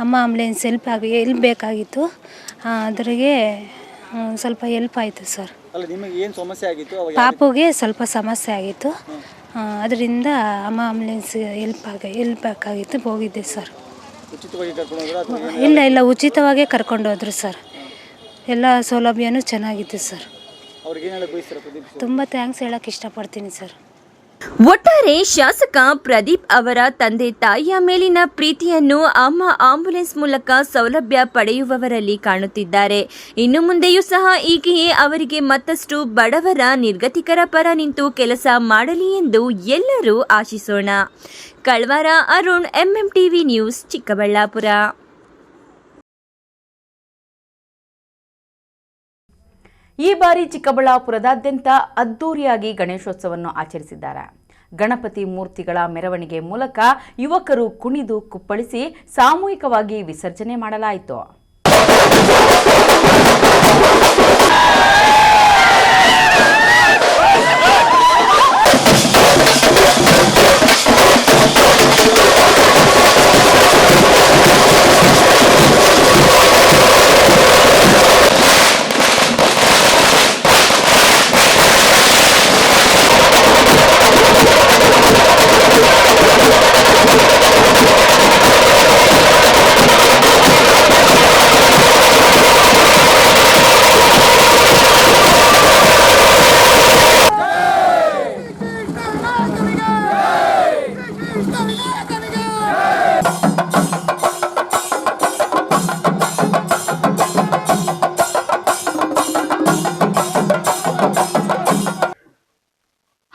ಅಮ್ಮ ಆಂಬುಲೆನ್ಸ್ ಹೆಲ್ಪ್ ಬೇಕಾಗಿತ್ತು, ಅದ್ರಿಗೆ ಸ್ವಲ್ಪ ಹೆಲ್ಪ್ ಆಯಿತು ಸರ್. ಪಾಪುಗೆ ಸ್ವಲ್ಪ ಸಮಸ್ಯೆ ಆಗಿತ್ತು, ಅದರಿಂದ ಅಮ್ಮ ಆಂಬುಲೆನ್ಸ್ ಹೆಲ್ಪ್ ಬೇಕಾಗಿತ್ತು, ಹೋಗಿದ್ದೆ ಸರ್. ಇಲ್ಲ ಉಚಿತವಾಗೇ ಕರ್ಕೊಂಡು ಹೋದ್ರು ಸರ್. ಎಲ್ಲ ಸೌಲಭ್ಯನೂ ಚೆನ್ನಾಗಿತ್ತು ಸರ್. ತುಂಬ ಥ್ಯಾಂಕ್ಸ್ ಹೇಳೋಕ್ಕೆ ಇಷ್ಟಪಡ್ತೀನಿ ಸರ್. ಒಟ್ಟಾರೆ ಶಾಸಕ ಪ್ರದೀಪ್ ಅವರ ತಂದೆ ತಾಯಿಯ ಮೇಲಿನ ಪ್ರೀತಿಯನ್ನು ಅಮ್ಮ ಆಂಬ್ಯುಲೆನ್ಸ್ ಮೂಲಕ ಸೌಲಭ್ಯ ಪಡೆಯುವವರಲ್ಲಿ ಕಾಣುತ್ತಿದ್ದಾರೆ. ಇನ್ನು ಮುಂದೆಯೂ ಸಹ ಹೀಗೆಯೇ ಅವರಿಗೆ ಮತ್ತಷ್ಟು ಬಡವರ ನಿರ್ಗತಿಕರ ಪರ ನಿಂತು ಕೆಲಸ ಮಾಡಲಿ ಎಂದು ಎಲ್ಲರೂ ಆಶಿಸೋಣ. ಕಳ್ವಾರ ಅರುಣ್, ಎಂಎಂಟಿವಿ ನ್ಯೂಸ್, ಚಿಕ್ಕಬಳ್ಳಾಪುರ. ಈ ಬಾರಿ ಚಿಕ್ಕಬಳ್ಳಾಪುರದಾದ್ಯಂತ ಅದ್ದೂರಿಯಾಗಿ ಗಣೇಶೋತ್ಸವವನ್ನು ಆಚರಿಸಿದ್ದಾರೆ. ಗಣಪತಿ ಮೂರ್ತಿಗಳ ಮೆರವಣಿಗೆ ಮೂಲಕ ಯುವಕರು ಕುಣಿದು ಕುಪ್ಪಳಿಸಿ ಸಾಮೂಹಿಕವಾಗಿ ವಿಸರ್ಜನೆ ಮಾಡಲಾಯಿತು.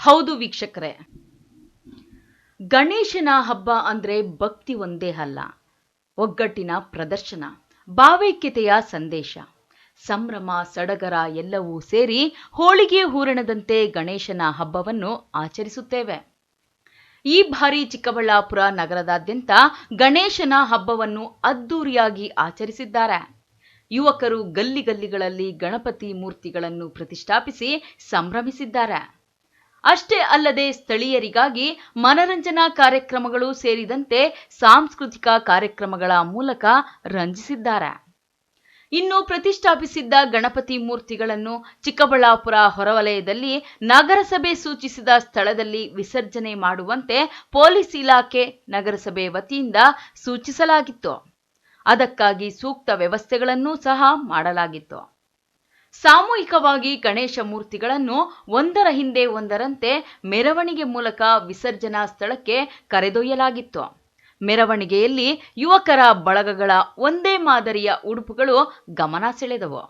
ಹೌದು ವೀಕ್ಷಕರೇ, ಗಣೇಶನ ಹಬ್ಬ ಅಂದ್ರೆ ಭಕ್ತಿ ಒಂದೇ ಅಲ್ಲ, ಒಗ್ಗಟ್ಟಿನ ಪ್ರದರ್ಶನ, ಭಾವೈಕ್ಯತೆಯ ಸಂದೇಶ, ಸಂಭ್ರಮ ಸಡಗರ ಎಲ್ಲವೂ ಸೇರಿ ಹೋಳಿಗೆ ಹೂರಣದಂತೆ ಗಣೇಶನ ಹಬ್ಬವನ್ನು ಆಚರಿಸುತ್ತೇವೆ. ಈ ಬಾರಿ ಚಿಕ್ಕಬಳ್ಳಾಪುರ ನಗರದಾದ್ಯಂತ ಗಣೇಶನ ಹಬ್ಬವನ್ನು ಅದ್ದೂರಿಯಾಗಿ ಆಚರಿಸಿದ್ದಾರೆ. ಯುವಕರು ಗಲ್ಲಿಗಳಲ್ಲಿ ಗಣಪತಿ ಮೂರ್ತಿಗಳನ್ನು ಪ್ರತಿಷ್ಠಾಪಿಸಿ ಸಂಭ್ರಮಿಸಿದ್ದಾರೆ. ಅಷ್ಟೇ ಅಲ್ಲದೆ ಸ್ಥಳೀಯರಿಗಾಗಿ ಮನರಂಜನಾ ಕಾರ್ಯಕ್ರಮಗಳು ಸೇರಿದಂತೆ ಸಾಂಸ್ಕೃತಿಕ ಕಾರ್ಯಕ್ರಮಗಳ ಮೂಲಕ ರಂಜಿಸಿದ್ದಾರೆ. ಇನ್ನು ಪ್ರತಿಷ್ಠಾಪಿಸಿದ್ದ ಗಣಪತಿ ಮೂರ್ತಿಗಳನ್ನು ಚಿಕ್ಕಬಳ್ಳಾಪುರ ಹೊರವಲಯದಲ್ಲಿ ನಗರಸಭೆ ಸೂಚಿಸಿದ ಸ್ಥಳದಲ್ಲಿ ವಿಸರ್ಜನೆ ಮಾಡುವಂತೆ ಪೊಲೀಸ್ ಇಲಾಖೆ ನಗರಸಭೆ ವತಿಯಿಂದ ಸೂಚಿಸಲಾಗಿತ್ತು. ಅದಕ್ಕಾಗಿ ಸೂಕ್ತ ವ್ಯವಸ್ಥೆಗಳನ್ನೂ ಸಹ ಮಾಡಲಾಗಿತ್ತು. ಸಾಮೂಹಿಕವಾಗಿ ಗಣೇಶ ಮೂರ್ತಿಗಳನ್ನು ಒಂದರ ಹಿಂದೆ ಒಂದರಂತೆ ಮೆರವಣಿಗೆ ಮೂಲಕ ವಿಸರ್ಜನಾ ಸ್ಥಳಕ್ಕೆ ಕರೆದೊಯ್ಯಲಾಗಿತ್ತು. ಮೆರವಣಿಗೆಯಲ್ಲಿ ಯುವಕರ ಬಳಗಗಳ ಒಂದೇ ಮಾದರಿಯ ಉಡುಪುಗಳು ಗಮನ ಸೆಳೆದವು.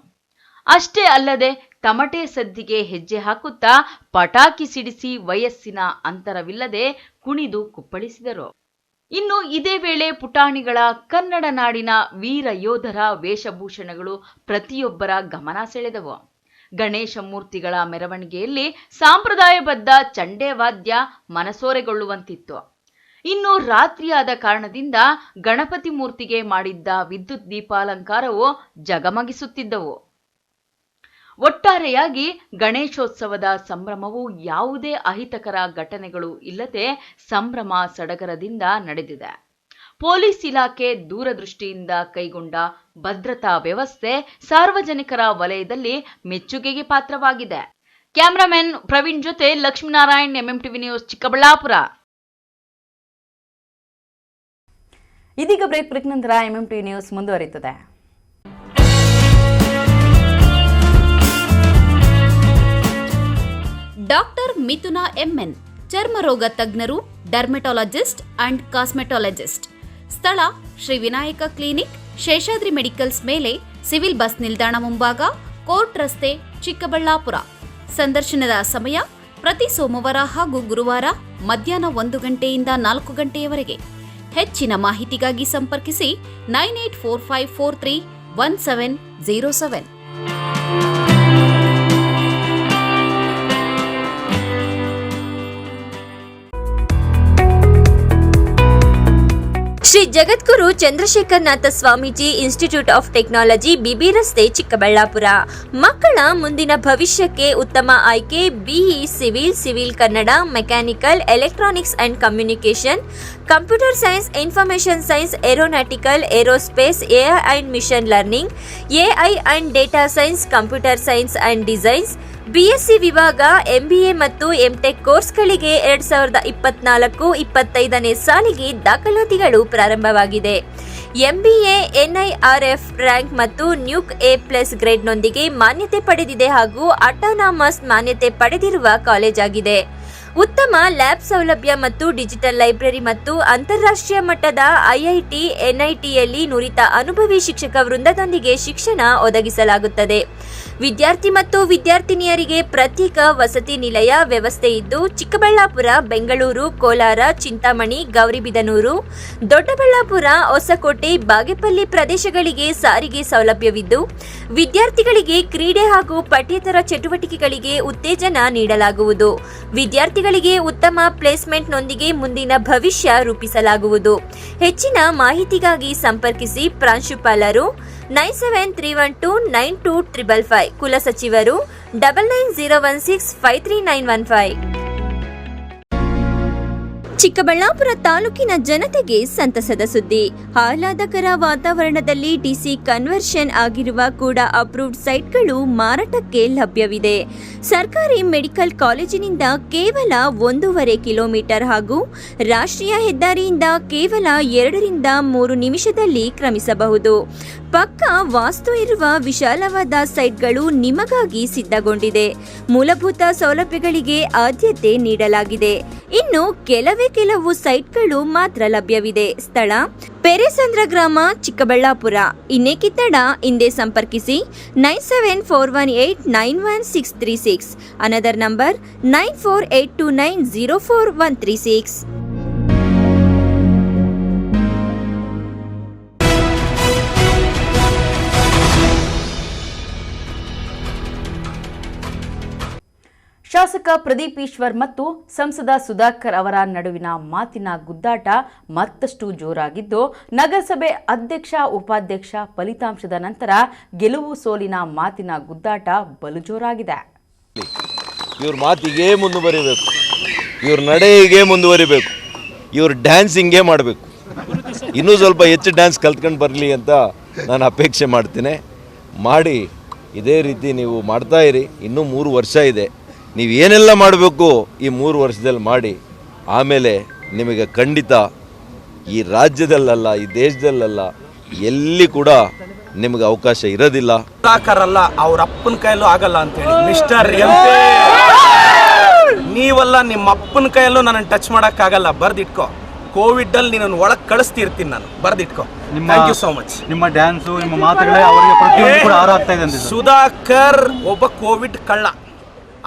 ಅಷ್ಟೇ ಅಲ್ಲದೆ ತಮಟೆ ಸದ್ದಿಗೆ ಹೆಜ್ಜೆ ಹಾಕುತ್ತಾ ಪಟಾಕಿ ಸಿಡಿಸಿ ವಯಸ್ಸಿನ ಅಂತರವಿಲ್ಲದೆ ಕುಣಿದು ಕುಪ್ಪಳಿಸಿದರು. ಇನ್ನು ಇದೇ ವೇಳೆ ಪುಟಾಣಿಗಳ ಕನ್ನಡ ನಾಡಿನ ವೀರ ಯೋಧರ ವೇಷಭೂಷಣಗಳು ಪ್ರತಿಯೊಬ್ಬರ ಗಮನ ಸೆಳೆದವು. ಗಣೇಶ ಮೂರ್ತಿಗಳ ಮೆರವಣಿಗೆಯಲ್ಲಿ ಸಾಂಪ್ರದಾಯಬದ್ಧ ಚಂಡೆ ವಾದ್ಯ ಮನಸೂರೆಗೊಳ್ಳುವಂತಿತ್ತು. ಇನ್ನು ರಾತ್ರಿಯಾದ ಕಾರಣದಿಂದ ಗಣಪತಿ ಮೂರ್ತಿಗೆ ಮಾಡಿದ್ದ ವಿದ್ಯುತ್ ದೀಪಾಲಂಕಾರವು ಜಗಮಗಿಸುತ್ತಿದ್ದವು. ಒಟ್ಟಾರೆಯಾಗಿ ಗಣೇಶೋತ್ಸವದ ಸಂಭ್ರಮವು ಯಾವುದೇ ಅಹಿತಕರ ಘಟನೆಗಳು ಇಲ್ಲದೆ ಸಂಭ್ರಮ ಸಡಗರದಿಂದ ನಡೆದಿದೆ. ಪೊಲೀಸ್ ಇಲಾಖೆ ದೂರದೃಷ್ಟಿಯಿಂದ ಕೈಗೊಂಡ ಭದ್ರತಾ ವ್ಯವಸ್ಥೆ ಸಾರ್ವಜನಿಕರ ವಲಯದಲ್ಲಿ ಮೆಚ್ಚುಗೆಗೆ ಪಾತ್ರವಾಗಿದೆ. ಕ್ಯಾಮರಾಮನ್ ಪ್ರವೀಣ್ ಜೊತೆ ಲಕ್ಷ್ಮೀನಾರಾಯಣ್, ಎಂಎಂಟಿವಿ ನ್ಯೂಸ್, ಚಿಕ್ಕಬಳ್ಳಾಪುರ. ಇದೀಗ ಬ್ರೇಕ್ ನಂತರ ಎಂಎಂಟಿವಿ ನ್ಯೂಸ್ ಮುಂದುವರಿಯುತ್ತದೆ. ಡಾಕ್ಟರ್ ಮಿಥುನಾ ಎಂಎನ್, ಚರ್ಮರೋಗ ತಜ್ಞರು, ಡರ್ಮೆಟಾಲಜಿಸ್ಟ್ ಅಂಡ್ ಕಾಸ್ಮೆಟಾಲಜಿಸ್ಟ್. ಸ್ಥಳ ಶ್ರೀ ವಿನಾಯಕ ಕ್ಲಿನಿಕ್, ಶೇಷಾದ್ರಿ ಮೆಡಿಕಲ್ಸ್ ಮೇಲೆ, ಸಿವಿಲ್ ಬಸ್ ನಿಲ್ದಾಣ ಮುಂಭಾಗ, ಕೋರ್ಟ್ ರಸ್ತೆ, ಚಿಕ್ಕಬಳ್ಳಾಪುರ. ಸಂದರ್ಶನದ ಸಮಯ ಪ್ರತಿ ಸೋಮವಾರ ಹಾಗೂ ಗುರುವಾರ ಮಧ್ಯಾಹ್ನ 1 ಗಂಟೆಯಿಂದ 4 ಗಂಟೆಯವರೆಗೆ. ಹೆಚ್ಚಿನ ಮಾಹಿತಿಗಾಗಿ ಸಂಪರ್ಕಿಸಿ 9845431707. Shri Jagadguru Chandrashekharanatha Swamiji institute of technology, BB ರಸ್ತೆ, ಚಿಕ್ಕಬಳ್ಳಾಪುರ. ಮಕ್ಕಳ ಮುಂದಿನ ಭವಿಷ್ಯಕ್ಕೆ ಉತ್ತಮ ಆಯ್ಕೆ BE civil, civil Kannada, mechanical, electronics and communication, computer science, information science, aeronautical, aerospace, AI and machine learning, AI and data science, computer science and designs. BSc ವಿಭಾಗ, ಎಂಬಿಎ ಮತ್ತು MTech ಕೋರ್ಸ್ಗಳಿಗೆ 2024-25ನೇ ಸಾಲಿಗೆ ದಾಖಲಾತಿಗಳು ಪ್ರಾರಂಭವಾಗಿದೆ. ಎಂಬಿಎ ಎನ್ಐಆರ್ಎಫ್ ರ್ಯಾಂಕ್ ಮತ್ತು ನ್ಯೂಕ್ A+ ಗ್ರೇಡ್ನೊಂದಿಗೆ ಮಾನ್ಯತೆ ಪಡೆದಿದೆ ಹಾಗೂ ಅಟಾನಮಸ್ ಮಾನ್ಯತೆ ಪಡೆದಿರುವ ಕಾಲೇಜ್ ಆಗಿದೆ. ಉತ್ತಮ ಲ್ಯಾಬ್ ಸೌಲಭ್ಯ ಮತ್ತು ಡಿಜಿಟಲ್ ಲೈಬ್ರರಿ ಮತ್ತು ಅಂತಾರಾಷ್ಟ್ರೀಯ ಮಟ್ಟದ ಐಐಟಿ ಎನ್ಐಟಿಯಲ್ಲಿ ನುರಿತ ಅನುಭವಿ ಶಿಕ್ಷಕ ವೃಂದದೊಂದಿಗೆ ಶಿಕ್ಷಣ ಒದಗಿಸಲಾಗುತ್ತದೆ. ವಿದ್ಯಾರ್ಥಿ ಮತ್ತು ವಿದ್ಯಾರ್ಥಿನಿಯರಿಗೆ ಪ್ರತ್ಯೇಕ ವಸತಿ ನಿಲಯ ವ್ಯವಸ್ಥೆ ಇದ್ದು ಚಿಕ್ಕಬಳ್ಳಾಪುರ, ಬೆಂಗಳೂರು, ಕೋಲಾರ, ಚಿಂತಾಮಣಿ, ಗೌರಿಬಿದನೂರು, ದೊಡ್ಡಬಳ್ಳಾಪುರ, ಹೊಸಕೋಟೆ, ಬಾಗೇಪಲ್ಲಿ ಪ್ರದೇಶಗಳಿಗೆ ಸಾರಿಗೆ ಸೌಲಭ್ಯವಿದ್ದು ವಿದ್ಯಾರ್ಥಿಗಳಿಗೆ ಕ್ರೀಡೆ ಹಾಗೂ ಪಠ್ಯೇತರ ಚಟುವಟಿಕೆಗಳಿಗೆ ಉತ್ತೇಜನ ನೀಡಲಾಗುವುದು. ವಿದ್ಯಾರ್ಥಿಗಳಿಗೆ ಉತ್ತಮ ಪ್ಲೇಸ್ಮೆಂಟ್ನೊಂದಿಗೆ ಮುಂದಿನ ಭವಿಷ್ಯ ರೂಪಿಸಲಾಗುವುದು. ಹೆಚ್ಚಿನ ಮಾಹಿತಿಗಾಗಿ ಸಂಪರ್ಕಿಸಿ ಪ್ರಾಂಶುಪಾಲರು 9731292555, ಕುಲಸಚಿವರು 9901653915. ಚಿಕ್ಕಬಳ್ಳಾಪುರ ತಾಲೂಕಿನ ಜನತೆಗೆ ಸಂತಸದ ಸುದ್ದಿ. ಆಹ್ಲಾದಕರ ವಾತಾವರಣದಲ್ಲಿ ಡಿಸಿ ಕನ್ವರ್ಷನ್ ಆಗಿರುವ ಕೂಡ ಅಪ್ರೂವ್ಡ್ ಸೈಟ್ಗಳು ಮಾರಾಟಕ್ಕೆ ಲಭ್ಯವಿದೆ. ಸರ್ಕಾರಿ ಮೆಡಿಕಲ್ ಕಾಲೇಜಿನಿಂದ ಕೇವಲ 1.5 ಕಿಲೋಮೀಟರ್ ಹಾಗೂ ರಾಷ್ಟ್ರೀಯ ಹೆದ್ದಾರಿಯಿಂದ ಕೇವಲ 2-3 ನಿಮಿಷದಲ್ಲಿ ಕ್ರಮಿಸಬಹುದು. ಪಕ್ಕ ವಾಸ್ತು ಇರುವ ವಿಶಾಲವಾದ ಸೈಟ್ಗಳು ನಿಮಗಾಗಿ ಸಿದ್ಧಗೊಂಡಿದೆ. ಮೂಲಭೂತ ಸೌಲಭ್ಯಗಳಿಗೆ ಆದ್ಯತೆ ನೀಡಲಾಗಿದೆ. ಇನ್ನು ಕೆಲವು ಸೈಟ್ಗಳು ಮಾತ್ರ ಲಭ್ಯವಿದೆ. ಸ್ಥಳ ಪೆರೇಸಂದ್ರ ಗ್ರಾಮ, ಚಿಕ್ಕಬಳ್ಳಾಪುರ. ಇನ್ನೇಕೆ ತಡ, ಹಿಂದೆ ಸಂಪರ್ಕಿಸಿ 9741891636. Another number 9482904136. ಶಾಸಕ ಪ್ರದೀಪ್ ಈಶ್ವರ್ ಮತ್ತು ಸಂಸದ ಸುಧಾಕರ್ ಅವರ ನಡುವಿನ ಮಾತಿನ ಗುದ್ದಾಟ ಮತ್ತಷ್ಟು ಜೋರಾಗಿದ್ದು, ನಗರಸಭೆ ಅಧ್ಯಕ್ಷ ಉಪಾಧ್ಯಕ್ಷ ಫಲಿತಾಂಶದ ನಂತರ ಗೆಲುವು ಸೋಲಿನ ಮಾತಿನ ಗುದ್ದಾಟ ಬಲು ಜೋರಾಗಿದೆ. ಇವ್ರ ಮಾತಿಗೆ ಮುಂದುವರಿಬೇಕು, ಇವ್ರ ನಡೆಗೆ ಮುಂದುವರಿಬೇಕು, ಇವ್ರ ಡ್ಯಾನ್ಸಿಂಗೇ ಮಾಡಬೇಕು. ಇನ್ನೂ ಸ್ವಲ್ಪ ಹೆಚ್ಚು ಡ್ಯಾನ್ಸ್ ಕಲ್ತ್ಕೊಂಡು ಬರಲಿ ಅಂತ ನಾನು ಅಪೇಕ್ಷೆ ಮಾಡ್ತೀನಿ. ಮಾಡಿ ಇದೇ ರೀತಿ ನೀವು ಮಾಡ್ತಾ ಇರಿ. ಇನ್ನೂ 3 ವರ್ಷ ಇದೆ. ನೀವು ಏನೆಲ್ಲ ಮಾಡಬೇಕು ಈ 3 ವರ್ಷದಲ್ಲಿ ಮಾಡಿ. ಆಮೇಲೆ ನಿಮಗೆ ಖಂಡಿತ ಈ ರಾಜ್ಯದಲ್ಲಲ್ಲ, ಈ ದೇಶದಲ್ಲಲ್ಲ, ಎಲ್ಲಿ ಕೂಡ ನಿಮಗೆ ಅವಕಾಶ ಇರೋದಿಲ್ಲ. ಅವ್ರ ಅಪ್ಪನ ಕೈಯಲ್ಲೂ ಆಗಲ್ಲ ಅಂತೇಳಿ ಮಿಸ್ಟರ್ ನೀವಲ್ಲ, ನಿಮ್ಮ ಅಪ್ಪನ ಕೈಯಲ್ಲೂ ನನ್ನ ಟಚ್ ಮಾಡೋಕ್ಕಾಗಲ್ಲ. ಬರ್ದಿಟ್ಕೋ. ಕೋವಿಡ್ ಅಲ್ಲಿ ನೀನು ಒಳಗೆ ಕಳಿಸ್ತಿರ್ತೀನಿ ನಾನು. ಬರ್ದಿಟ್ಕೋ. Thank you so much. ನಿಮ್ಮ ಡ್ಯಾನ್ಸು, ನಿಮ್ಮ ಮಾತುಗಳೇ ಅವರಿಗೆ ಪ್ರತಿಯೊಂದು ಕೂಡ ಆರ ಆಗ್ತಾ ಇದೆ. ಸುಧಾಕರ್ ಒಬ್ಬ ಕೋವಿಡ್ ಕಳ್ಳ.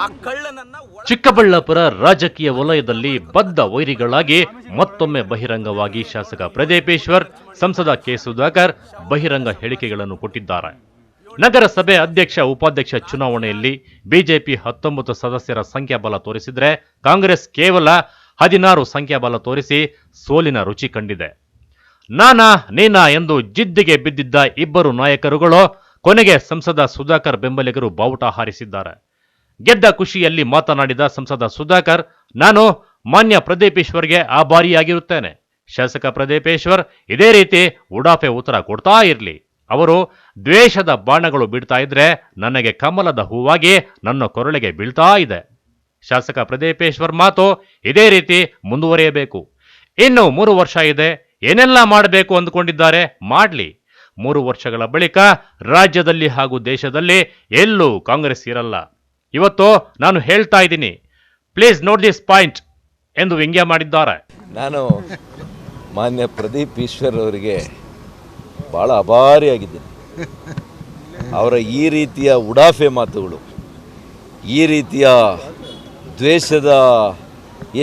ಆ ಕಳ್ಳನನ್ನ ಚಿಕ್ಕಬಳ್ಳಾಪುರ ರಾಜಕೀಯ ವಲಯದಲ್ಲಿ ಬದ್ಧ ವೈರಿಗಳಾಗಿ ಮತ್ತೊಮ್ಮೆ ಬಹಿರಂಗವಾಗಿ ಶಾಸಕ ಪ್ರದೀಪ್ ಈಶ್ವರ್, ಸಂಸದ ಕೆ ಸುಧಾಕರ್ ಬಹಿರಂಗ ಹೇಳಿಕೆಗಳನ್ನು ಕೊಟ್ಟಿದ್ದಾರೆ. ನಗರಸಭೆ ಅಧ್ಯಕ್ಷ ಉಪಾಧ್ಯಕ್ಷ ಚುನಾವಣೆಯಲ್ಲಿ ಬಿಜೆಪಿ 19 ಸದಸ್ಯರ ಸಂಖ್ಯಾಬಲ ತೋರಿಸಿದ್ರೆ ಕಾಂಗ್ರೆಸ್ ಕೇವಲ 16 ಸಂಖ್ಯಾಬಲ ತೋರಿಸಿ ಸೋಲಿನ ರುಚಿ ಕಂಡಿದೆ. ನಾನಾ ನೀನಾ ಎಂದು ಜಿದ್ದಿಗೆ ಬಿದ್ದಿದ್ದ ಇಬ್ಬರು ನಾಯಕರುಗಳು ಕೊನೆಗೆ ಸಂಸದ ಸುಧಾಕರ್ ಬೆಂಬಲಿಗರು ಬಾವುಟ ಹಾರಿಸಿದ್ದಾರೆ. ಗೆದ್ದ ಖುಷಿಯಲ್ಲಿ ಮಾತನಾಡಿದ ಸಂಸದ ಸುಧಾಕರ್, ನಾನು ಮಾನ್ಯ ಪ್ರದೀಪ್ ಈಶ್ವರ್ಗೆ ಆಭಾರಿಯಾಗಿರುತ್ತೇನೆ. ಶಾಸಕ ಪ್ರದೀಪ್ ಈಶ್ವರ್ ಇದೇ ರೀತಿ ಉಡಾಫೆ ಉತ್ತರ ಕೊಡ್ತಾ ಇರಲಿ. ಅವರು ದ್ವೇಷದ ಬಾಣಗಳು ಬಿಡ್ತಾ ಇದ್ರೆ ನನಗೆ ಕಮಲದ ಹೂವಾಗಿ ನನ್ನ ಕೊರಳಿಗೆ ಬೀಳ್ತಾ ಇದೆ. ಶಾಸಕ ಪ್ರದೀಪ್ ಈಶ್ವರ್ ಮಾತು ಇದೇ ರೀತಿ ಮುಂದುವರಿಯಬೇಕು. ಇನ್ನು 3 ವರ್ಷ ಇದೆ. ಏನೆಲ್ಲ ಮಾಡಬೇಕು ಅಂದುಕೊಂಡಿದ್ದಾರೆ ಮಾಡ್ಲಿ. 3 ವರ್ಷಗಳ ಬಳಿಕ ರಾಜ್ಯದಲ್ಲಿ ಹಾಗೂ ದೇಶದಲ್ಲಿ ಎಲ್ಲೂ ಕಾಂಗ್ರೆಸ್ ಇರಲ್ಲ. ಇವತ್ತು ನಾನು ಹೇಳ್ತಾ ಇದ್ದೀನಿ, ಪ್ಲೀಸ್ ನೋಟ್ ದಿಸ್ ಪಾಯಿಂಟ್ ಎಂದು ವ್ಯಂಗ್ಯ ಮಾಡಿದ್ದಾರೆ. ನಾನು ಮಾನ್ಯ ಪ್ರದೀಪ್ ಈಶ್ವರ್ ಅವರಿಗೆ ಭಾಳ ಆಭಾರಿಯಾಗಿದ್ದೀನಿ. ಅವರ ಈ ರೀತಿಯ ಉಡಾಫೆ ಮಾತುಗಳು, ಈ ರೀತಿಯ ದ್ವೇಷದ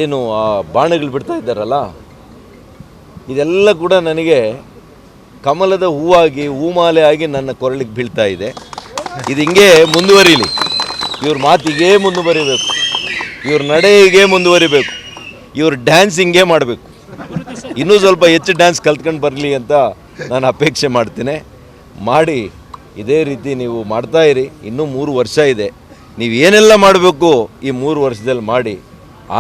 ಏನು ಆ ಬಾಣಗಳು ಬಿಡ್ತಾ ಇದ್ದಾರಲ್ಲ, ಇದೆಲ್ಲ ಕೂಡ ನನಗೆ ಕಮಲದ ಹೂವಾಗಿ ಹೂಮಾಲೆ ಆಗಿ ನನ್ನ ಕೊರಳಿಗೆ ಬೀಳ್ತಾ ಇದೆ. ಇದು ಹಿಂಗೆ ಮುಂದುವರಿಲಿ. ಇವ್ರ ಮಾತಿಗೆ ಮುಂದುವರಿಬೇಕು, ಇವ್ರ ನಡೆಗೆ ಮುಂದುವರಿಬೇಕು, ಇವ್ರ ಡ್ಯಾನ್ಸಿಂಗೇ ಮಾಡಬೇಕು. ಇನ್ನೂ ಸ್ವಲ್ಪ ಹೆಚ್ಚು ಡ್ಯಾನ್ಸ್ ಕಲ್ತ್ಕೊಂಡು ಬರಲಿ ಅಂತ ನಾನು ಅಪೇಕ್ಷೆ ಮಾಡ್ತೀನಿ. ಮಾಡಿ ಇದೇ ರೀತಿ ನೀವು ಮಾಡ್ತಾ ಇರಿ. ಇನ್ನೂ 3 ವರ್ಷ ಇದೆ. ನೀವು ಏನೆಲ್ಲ ಮಾಡಬೇಕು ಈ 3 ವರ್ಷದಲ್ಲಿ ಮಾಡಿ.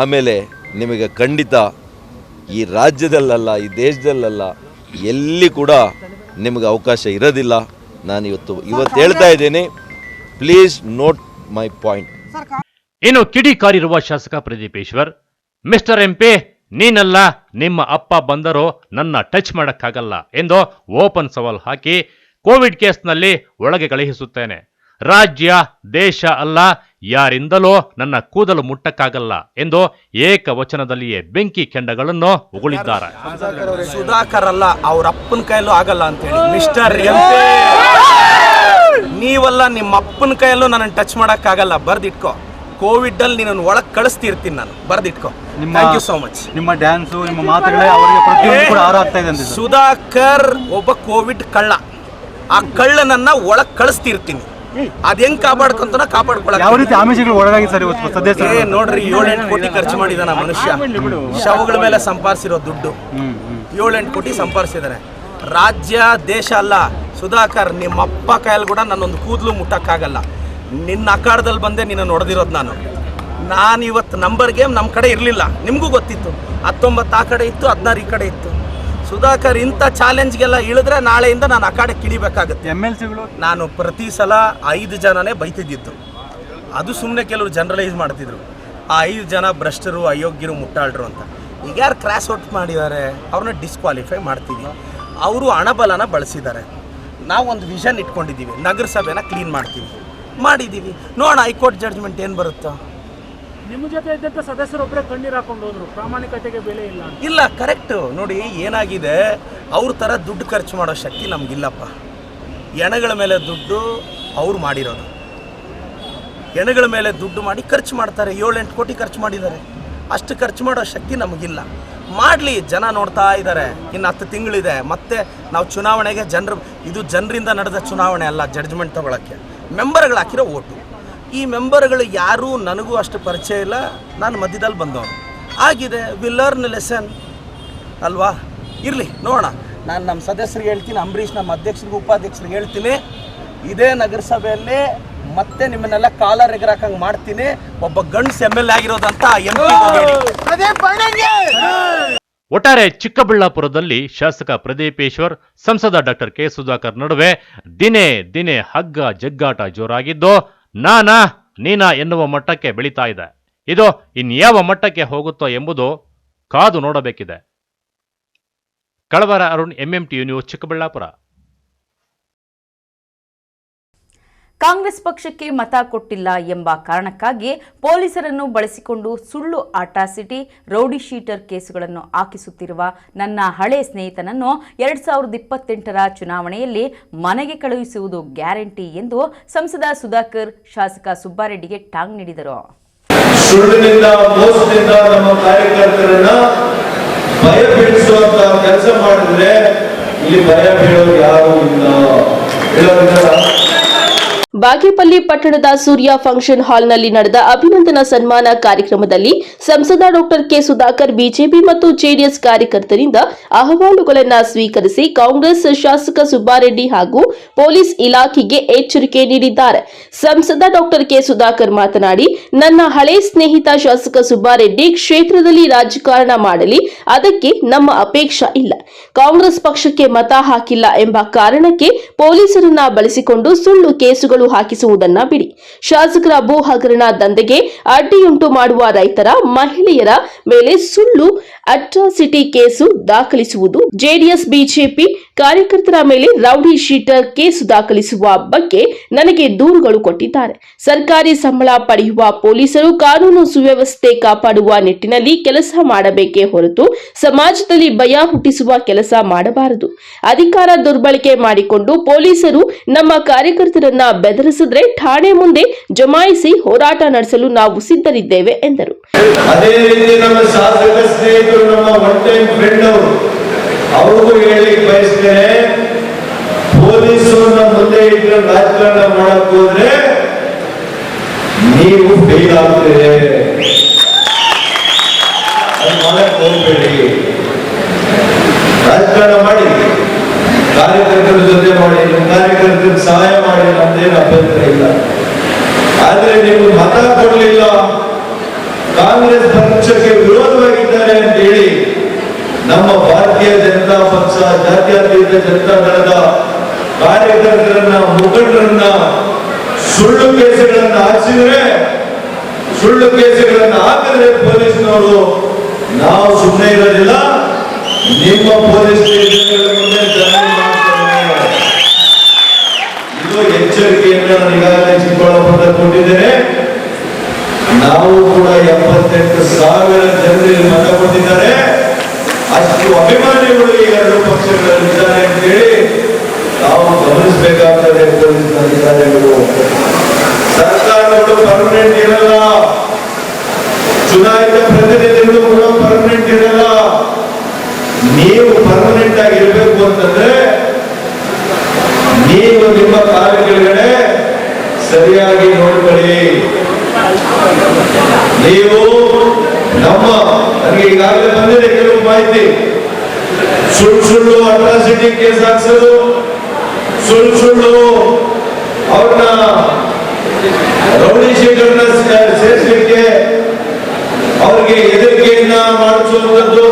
ಆಮೇಲೆ ನಿಮಗೆ ಖಂಡಿತ ಈ ರಾಜ್ಯದಲ್ಲಲ್ಲ, ಈ ದೇಶದಲ್ಲಲ್ಲ, ಎಲ್ಲಿ ಕೂಡ ನಿಮಗೆ ಅವಕಾಶ ಇರೋದಿಲ್ಲ. ನಾನು ಇವತ್ತು ಹೇಳ್ತಾ ಇದ್ದೀನಿ, ಪ್ಲೀಸ್ ನೋಟ್ ಮೈ ಪಾಯಿಂಟ್. ಇನ್ನು ಕಿಡಿಕಾರಿರುವ ಶಾಸಕ ಪ್ರದೀಪ್ ಈಶ್ವರ್, ಮಿಸ್ಟರ್ MP, ನೀನಲ್ಲ ನಿಮ್ಮ ಅಪ್ಪ ಬಂದರೂ ನನ್ನ ಟಚ್ ಮಾಡಕ್ಕಾಗಲ್ಲ ಎಂದು ಓಪನ್ ಸವಾಲ್ ಹಾಕಿ ಕೋವಿಡ್ ಕೇಸ್ನಲ್ಲಿ ಒಳಗೆ ಕಳುಹಿಸುತ್ತೇನೆ. ರಾಜ್ಯ ದೇಶ ಅಲ್ಲ, ಯಾರಿಂದಲೂ ನನ್ನ ಕೂದಲು ಮುಟ್ಟಕ್ಕಾಗಲ್ಲ ಎಂದು ಏಕವಚನದಲ್ಲಿಯೇ ಬೆಂಕಿ ಕೆಂಡಗಳನ್ನು ಉಗುಳಿದ್ದಾರೆ. ಸುಧಾಕರ್ ಅಲ್ಲ, ಅವ್ರ ಅಪ್ಪನ ಕೈಯಲ್ಲೂ ಆಗಲ್ಲ ಅಂತ ಹೇಳಿ ಮಿಸ್ಟರ್ ನೀವಲ್ಲ, ನಿಮ್ಮ ಅಪ್ಪನ ಕೈಯಲ್ಲೂ ನನ್ನ ಟಚ್ ಮಾಡಕ್ಕಾಗಲ್ಲ. ಬರ್ದಿಟ್ಕೋ, ಕೋವಿಡ್ ಅಲ್ಲಿ ನಿನ್ನನ್ನು ಒಳಗೆ ಕಳಿಸ್ತಿರ್ತೀನಿ ನಾನು, ಬರ್ದಿಟ್ಕೋ. Thank you so much. ನಿಮ್ಮ ಡ್ಯಾನ್ಸು, ನಿಮ್ಮ ಮಾತುಗಳೇ ಅವರಿಗೆ ಪ್ರತಿಯೊಂದು ಕೂಡ ಆರ ಆಗ್ತಾ ಇದೆ. ಸುಧಾಕರ್ ಒಬ್ಬ ಕೋವಿಡ್ ಕಳ್ಳ. ಆ ಕಳ್ಳನನ್ನ ಒಳಗೆ ಕಳಿಸ್ತಿರ್ತೀನಿ. ಅದ್ ಹೆಂಗ್ ಕಾಪಾಡ್ಕೊಂತ ಕಾಪಾಡ್ಕೊಳ್ಳ. ಯಾವ ರೀತಿ ಆಮಿಷಗಳು ಒಳಗಾಗಿ ಸರ್ ಸದಸ್ಯರು ನೋಡ್ರಿ, 7-8 ಕೋಟಿ ಖರ್ಚು ಮಾಡಿದಾನ ಮನುಷ್ಯ. ಶವಗಳ ಮೇಲೆ ಸಂಪಾದಿಸಿರೋ ದುಡ್ಡು 7-8 ಕೋಟಿ ಸಂಪಾದಿಸಿದಾನೆ. ರಾಜ್ಯ ದೇಶ ಅಲ್ಲ ಸುಧಾಕರ್, ನಿಮ್ಮ ಅಪ್ಪ ಕೈಯಲ್ಲಿ ಕೂಡ ನನ್ನೊಂದು ಕೂದಲು ಮುಟ್ಟಕ್ಕಾಗಲ್ಲ. ನಿನ್ನ ಅಖಾಡದಲ್ಲಿ ಬಂದೆ ನಿನ್ನ ನೋಡ್ದಿರೋದು ನಾನು ಇವತ್ತು ನಂಬರ್ ಗೇಮ್ ನಮ್ಮ ಕಡೆ ಇರಲಿಲ್ಲ, ನಿಮಗೂ ಗೊತ್ತಿತ್ತು. 19 ಆ ಕಡೆ ಇತ್ತು, 16 ಈ ಕಡೆ ಇತ್ತು. ಸುಧಾಕರ್ ಇಂಥ ಚಾಲೆಂಜ್ಗೆಲ್ಲ ಇಳಿದ್ರೆ ನಾಳೆಯಿಂದ ನಾನು ಅಖಾಡಕ್ಕೆ ಇಳಿಬೇಕಾಗುತ್ತೆ. MLCಗಳು ನಾನು ಪ್ರತಿ ಸಲ 5 ಜನನೇ ಬೈತಿದ್ದಿತ್ತು. ಅದು ಸುಮ್ಮನೆ ಕೆಲವರು ಜನರಲೈಸ್ ಮಾಡ್ತಿದ್ರು, ಆ 5 ಜನ ಭ್ರಷ್ಟರು, ಅಯೋಗ್ಯರು, ಮುಟ್ಟಾಳ್ರು ಅಂತ. ಈಗ ಯಾರು ಕ್ರಾಸ್ ಔಟ್ ಮಾಡಿದ್ದಾರೆ ಅವ್ರನ್ನ ಡಿಸ್ಕ್ವಾಲಿಫೈ ಮಾಡ್ತೀವಿ. ಅವರು ಹಣಬಲನ ಬಳಸಿದ್ದಾರೆ. ನಾವೊಂದು ವಿಷನ್ ಇಟ್ಕೊಂಡಿದ್ದೀವಿ, ನಗರಸಭೆನ ಕ್ಲೀನ್ ಮಾಡಿದ್ದೀವಿ. ನೋಡೋಣ ಹೈಕೋರ್ಟ್ ಜಡ್ಜ್ಮೆಂಟ್ ಏನು ಬರುತ್ತೋ. ನಿಮ್ಮ ಜೊತೆ ಇದ್ದಂಥ ಸದಸ್ಯರೊಬ್ಬರೇ ಕಣ್ಣೀರು ಹಾಕೊಂಡು ಹೋದ್ರು, ಪ್ರಾಮಾಣಿಕತೆಗೆ ಬೆಲೆ ಇಲ್ಲ. ಕರೆಕ್ಟು. ನೋಡಿ ಏನಾಗಿದೆ, ಅವ್ರ ಥರ ದುಡ್ಡು ಖರ್ಚು ಮಾಡೋ ಶಕ್ತಿ ನಮಗಿಲ್ಲಪ್ಪ. ಹೆಣಗಳ ಮೇಲೆ ದುಡ್ಡು ಅವ್ರು ಮಾಡಿರೋದು. ಹೆಣಗಳ ಮೇಲೆ ದುಡ್ಡು ಮಾಡಿ ಖರ್ಚು ಮಾಡ್ತಾರೆ. 7-8 ಕೋಟಿ ಖರ್ಚು ಮಾಡಿದ್ದಾರೆ. ಅಷ್ಟು ಖರ್ಚು ಮಾಡೋ ಶಕ್ತಿ ನಮಗಿಲ್ಲ. ಮಾಡಲಿ, ಜನ ನೋಡ್ತಾ ಇದ್ದಾರೆ. ಇನ್ನು 10 ತಿಂಗಳಿದೆ, ಮತ್ತೆ ನಾವು ಚುನಾವಣೆಗೆ ಇದು ಜನರಿಂದ ನಡೆದ ಚುನಾವಣೆ ಅಲ್ಲ. ಜಡ್ಜ್ಮೆಂಟ್ ತೊಗೊಳಕ್ಕೆ ಮೆಂಬರ್ಗಳು ಹಾಕಿರೋ ಓಟು. ಈ ಮೆಂಬರ್ಗಳು ಯಾರೂ ನನಗೂ ಅಷ್ಟು ಪರಿಚಯ ಇಲ್ಲ, ನಾನು ಮಧ್ಯದಲ್ಲಿ ಬಂದವನು. ಆಗಿದೆ, ವಿ ಲರ್ನ್ ಲೆಸನ್ ಅಲ್ವಾ. ಇರಲಿ, ನೋಡೋಣ. ನಾನು ನಮ್ಮ ಸದಸ್ಯರಿಗೆ ಹೇಳ್ತೀನಿ, ಅಂಬರೀಷ್ ನಮ್ಮ ಅಧ್ಯಕ್ಷರಿಗೆ ಉಪಾಧ್ಯಕ್ಷರಿಗೆ ಹೇಳ್ತೀನಿ, ಇದೇ ನಗರಸಭೆಯಲ್ಲೇ ಮತ್ತೆ ನಿಮ್ಮನ್ನೆಲ್ಲ ಕಾಲರ್ ಎಗರಾಕಂಗೆ ಮಾಡ್ತೀನಿ. ಒಬ್ಬ ಗಂಡ್ಸ್ MLA ಆಗಿರೋದಂತ ಒಟ್ಟಾರೆ ಚಿಕ್ಕಬಳ್ಳಾಪುರದಲ್ಲಿ ಶಾಸಕ ಪ್ರದೀಪ್ ಈಶ್ವರ್, ಸಂಸದ ಡಾಕ್ಟರ್ ಕೆ ಸುಧಾಕರ್ ನಡುವೆ ದಿನೇ ದಿನೇ ಹಗ್ಗ ಜಗ್ಗಾಟ ಜೋರಾಗಿದ್ದು ನೀನಾ ಎನ್ನುವ ಮಟ್ಟಕ್ಕೆ ಬೆಳೀತಾ ಇದೆ. ಇದು ಇನ್ಯಾವ ಮಟ್ಟಕ್ಕೆ ಹೋಗುತ್ತೋ ಎಂಬುದು ಕಾದು ನೋಡಬೇಕಿದೆ. ಕಳವರ ಅರುಣ್, MMTV ನ್ಯೂಸ್, ಚಿಕ್ಕಬಳ್ಳಾಪುರ. ಕಾಂಗ್ರೆಸ್ ಪಕ್ಷಕ್ಕೆ ಮತ ಕೊಟ್ಟಿಲ್ಲ ಎಂಬ ಕಾರಣಕ್ಕಾಗಿ ಪೊಲೀಸರನ್ನು ಬಳಸಿಕೊಂಡು ಸುಳ್ಳು ಅಟ್ರಾಸಿಟಿ, ರೌಡಿ ಶೀಟರ್ ಕೇಸುಗಳನ್ನು ಹಾಕಿಸುತ್ತಿರುವ ನನ್ನ ಹಳೆ ಸ್ನೇಹಿತನನ್ನು 2028ರ ಚುನಾವಣೆಯಲ್ಲಿ ಮನೆಗೆ ಕಳುಹಿಸುವುದು ಗ್ಯಾರಂಟಿ ಎಂದು ಸಂಸದ ಸುಧಾಕರ್ ಶಾಸಕ ಸುಬ್ಬಾರೆಡ್ಡಿಗೆ ಟಾಂಗ್ ನೀಡಿದರು. ಸುಳ್ಳಿನಿಂದ, ಮೋಸದಿಂದ ನಮ್ಮ ಕಾರ್ಯಕರ್ತರನ್ನ ಭಯ ಬೀಳಿಸುವಂತ ಕೆಲಸ ಮಾಡಿದ್ರೆ ಇಲ್ಲಿ ಭಯ ಬೀಳೋರು ಯಾರು ಇಲ್ಲ. ಬಾಗೇಪಲ್ಲಿ ಪಟ್ಟಣದ ಸೂರ್ಯ ಫಂಕ್ಷನ್ ಹಾಲ್ನಲ್ಲಿ ನಡೆದ ಅಭಿನಂದನಾ ಸನ್ಮಾನ ಕಾರ್ಯಕ್ರಮದಲ್ಲಿ ಸಂಸದ ಡಾಕ್ಟರ್ ಕೆ ಸುಧಾಕರ್ ಬಿಜೆಪಿ ಮತ್ತು ಜೆಡಿಎಸ್ ಕಾರ್ಯಕರ್ತರಿಂದ ಅಹವಾಲುಗಳನ್ನು ಸ್ವೀಕರಿಸಿ ಕಾಂಗ್ರೆಸ್ ಶಾಸಕ ಸುಬ್ಬಾರೆಡ್ಡಿ ಹಾಗೂ ಪೊಲೀಸ್ ಇಲಾಖೆಗೆ ಎಚ್ಚರಿಕೆ ನೀಡಿದ್ದಾರೆ. ಸಂಸದ ಡಾಕ್ಟರ್ ಕೆ ಸುಧಾಕರ್ ಮಾತನಾಡಿ, ನನ್ನ ಹಳೆ ಸ್ನೇಹಿತ ಶಾಸಕ ಸುಬ್ಬಾರೆಡ್ಡಿ ಕ್ಷೇತ್ರದಲ್ಲಿ ರಾಜಕಾರಣ ಮಾಡಲಿ, ಅದಕ್ಕೆ ನಮ್ಮ ಅಪೇಕ್ಷೆ ಇಲ್ಲ. ಕಾಂಗ್ರೆಸ್ ಪಕ್ಷಕ್ಕೆ ಮತ ಹಾಕಿಲ್ಲ ಎಂಬ ಕಾರಣಕ್ಕೆ ಪೊಲೀಸರನ್ನ ಬಳಸಿಕೊಂಡು ಸುಳ್ಳು ಕೇಸುಗಳು ಹಾಕಿಸುವುದನ್ನ ಬಿಡಿ. ಶಾಸಕರ ಭೂ ಹಗರಣ ದಂಧೆಗೆ ಅಡ್ಡಿಯುಂಟು ಮಾಡುವ ರೈತರ, ಮಹಿಳೆಯರ ಮೇಲೆ ಸುಳ್ಳು ಅಟ್ರಾಸಿಟಿ ಕೇಸು ದಾಖಲಿಸುವುದು, ಜೆಡಿಎಸ್ ಬಿಜೆಪಿ ಕಾರ್ಯಕರ್ತರ ಮೇಲೆ ರೌಡಿ ಶೀಟರ್ ಕೇಸು ದಾಖಲಿಸುವ ಬಗ್ಗೆ ನನಗೆ ದೂರುಗಳು ಕೊಟ್ಟಿದ್ದಾರೆ. ಸರ್ಕಾರಿ ಸಂಬಳ ಪಡೆಯುವ ಪೊಲೀಸರು ಕಾನೂನು ಸುವ್ಯವಸ್ಥೆ ಕಾಪಾಡುವ ನಿಟ್ಟಿನಲ್ಲಿ ಕೆಲಸ ಮಾಡಬೇಕೇ ಹೊರತು ಸಮಾಜದಲ್ಲಿ ಭಯ ಹುಟ್ಟಿಸುವ ಕೆಲಸ ಮಾಡಬಾರದು. ಅಧಿಕಾರ ದುರ್ಬಳಕೆ ಮಾಡಿಕೊಂಡು ಪೊಲೀಸರು ನಮ್ಮ ಕಾರ್ಯಕರ್ತರನ್ನ ಬೆದರಿಸಿದ್ರೆ ಠಾಣೆ ಮುಂದೆ ಜಮಾಯಿಸಿ ಹೋರಾಟ ನಡೆಸಲು ನಾವು ಸಿದ್ಧರಿದ್ದೇವೆ ಎಂದರು. ಅದೇ ರೀತಿ ನಮ್ಮ ಶಾಸಕ ಸ್ನೇಹಿತರು, ನಮ್ಮ ಒನ್ ಟೈಮ್ ಫ್ರೆಂಡ್ ಅವ್ರಿಗೂ ಹೇಳಿ ಬಯಸ್ತೇನೆ, ಪೊಲೀಸರನ್ನ ಮುಂದೆ ಇಟ್ಟು ರಾಜಕಾರಣ ಮಾಡಕ್ ಹೋದ್ರೆ ನೀವು ಫೇಲ್ ಆಗ್ತೀರಿ. ಮಾಡಕ್ ಹೋಗ್ಬೇಡಿ. ರಾಜಕಾರಣ ಮಾಡಿ, ಕಾರ್ಯಕರ್ತರ ಜೊತೆ ಮಾಡಿ, ನಿಮ್ಮ ಕಾರ್ಯಕರ್ತರಿಗೆ ಸಹಾಯ ಮಾಡಿ, ನಮ್ದೇನು ಅಭ್ಯಂತರ ಇಲ್ಲ. ಆದ್ರೆ ನೀವು ಮತ ಕೊಡಲಿಲ್ಲ, ಕಾಂಗ್ರೆಸ್ ಪಕ್ಷಕ್ಕೆ ವಿರೋಧವಾಗಿದ್ದಾರೆ ಅಂತ ಹೇಳಿ ನಮ್ಮ ಭಾರತೀಯ ಜನತಾ ಪಕ್ಷ, ಜಾತ್ಯತೀತ ಜನತಾ ದಳದ ಕಾರ್ಯಕರ್ತರನ್ನ, ಮುಖಂಡರನ್ನ ಸುಳ್ಳು ಕೇಸುಗಳನ್ನ ಹಾಕಿಸಿದ್ರೆ, ಸುಳ್ಳು ಕೇಸುಗಳನ್ನ ಹಾಕಿದ್ರೆ ಪೊಲೀಸ್ನವರು ನಾವು ಸುಮ್ಮನೆ ಇರೋದಿಲ್ಲ. ನಿಮ್ಮ ಪೊಲೀಸ್ ಸ್ಟೇಷನ್ಗಳ ಮುಂದೆ ಧರಣಿ ಮಾಡ್ತಾರೆ. ಇದು ಎಚ್ಚರಿಕೆಯನ್ನು ನಾನು ಈಗಾಗಲೇ ಅಭಿಮಾನಿಗಳು ಈ ಎರಡು ಪಕ್ಷಗಳಲ್ಲಿದ್ದಾರೆ ಅಂತೇಳಿ ನಾವು ಗಮನಿಸಬೇಕಾಗ್ತದೆ. ಪೊಲೀಸ್ ಅಧಿಕಾರಿಗಳು, ಸರ್ಕಾರಗಳು ಪರ್ಮನೆಂಟ್ ಇರಲ್ಲ, ಚುನಾಯಿತ ಪ್ರತಿನಿಧಿಗಳು ಕೂಡ ಪರ್ಮನೆಂಟ್ ಇರಲ್ಲ. ನೀವು ಪರ್ಮನೆಂಟ್ ಆಗಿ ಇರಬೇಕು ಅಂತಂದ್ರೆ ನೀವು ನಿಮ್ಮ ಕಾಲ ಕೆಳಗಡೆ ಸರಿಯಾಗಿ ನೋಡ್ಕೊಳ್ಳಿ. ನೀವು ನನಗೆ ಈಗಾಗಲೇ ಬಂದಿದೆ ಕೆಲವು ಮಾಹಿತಿ, ಸುಳ್ಳು ಅಟ್ರಾಸಿಟಿ ಕೇಸ್ ಹಾಕ್ಸೋದು, ಸುಳ್ಳು ಅವ್ರನ್ನ ರೌಡಿ ಶೀಟರ್ನ ಸೇರಿಸಲಿಕ್ಕೆ ಅವ್ರಿಗೆ ಹೆದರಿಕೆಯನ್ನ ಮಾಡಿಸುವಂಥದ್ದು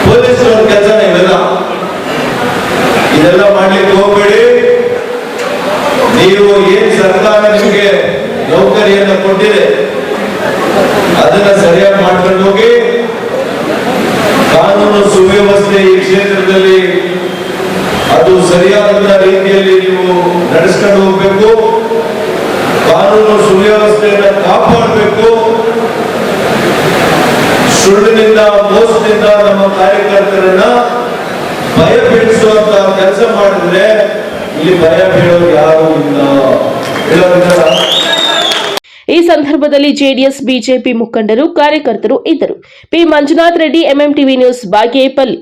ಪೊಲೀಸರ ಕೆಲಸ ಇವೆಲ್ಲ. ಇದೆಲ್ಲ ಮಾಡ್ಲಿಕ್ಕೆ ಹೋಗ್ಬೇಡಿ. ನೀವು ಏನ್ ಸರ್ಕಾರ ನಿಮಗೆ ನೌಕರಿಯನ್ನ ಕೊಟ್ಟಿದೆ ಅದನ್ನ ಸರಿಯಾಗಿ ಮಾಡ್ಕೊಂಡು ಹೋಗಿ. ಕಾನೂನು ಸುವ್ಯವಸ್ಥೆ ಈ ಕ್ಷೇತ್ರದಲ್ಲಿ ಅದು ಸರಿಯಾದ ರೀತಿಯಲ್ಲಿ ನೀವು ನಡೆಸ್ಕೊಂಡು ಹೋಗ್ಬೇಕು. ಕಾನೂನು ಸುವ್ಯವಸ್ಥೆಯನ್ನು ಕಾಪಾಡಬೇಕು. ಸುಳ್ಳಿನಿಂದ ಮೋಸದಿಂದ ನಮ್ಮ ಕಾರ್ಯಕರ್ತರನ್ನ ಭಯ ಬೀಳಿಸುವಂತ ಕೆಲಸ ಮಾಡಿದ್ರೆ ಇಲ್ಲಿ ಭಯ ಬೀಳೋರು ಯಾರು ಇಲ್ಲ. ಈ ಸಂದರ್ಭದಲ್ಲಿ ಜೆಡಿಎಸ್ ಬಿಜೆಪಿ ಮುಖಂಡರು ಕಾರ್ಯಕರ್ತರು ಇದ್ದರು. P Manjunath Reddy, MMTV news, Bagepalli.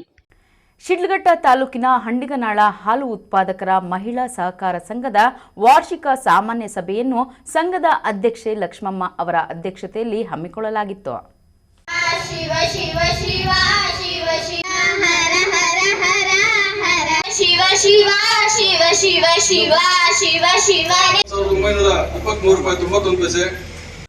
Sidlaghatta ತಾಲೂಕಿನ ಹಂಡಿಗನಾಳ ಹಾಲು ಉತ್ಪಾದಕರ ಮಹಿಳಾ ಸಹಕಾರ ಸಂಘದ ವಾರ್ಷಿಕ ಸಾಮಾನ್ಯ ಸಭೆಯನ್ನು ಸಂಘದ ಅಧ್ಯಕ್ಷೆ ಲಕ್ಷ್ಮಮ್ಮ ಅವರ ಅಧ್ಯಕ್ಷತೆಯಲ್ಲಿ ಹಮ್ಮಿಕೊಳ್ಳಲಾಗಿತ್ತು. ಶಿವ ಶಿವ ಶಿವ ಶಿವ ಶಿವ ಹರ ಹರ ಹರ ಹರ ಶಿವ ಶಿವ ಶಿವ ಶಿವ ಶಿವ ಶಿವ ಶಿವ 1923 ರೂಪಾಯಿ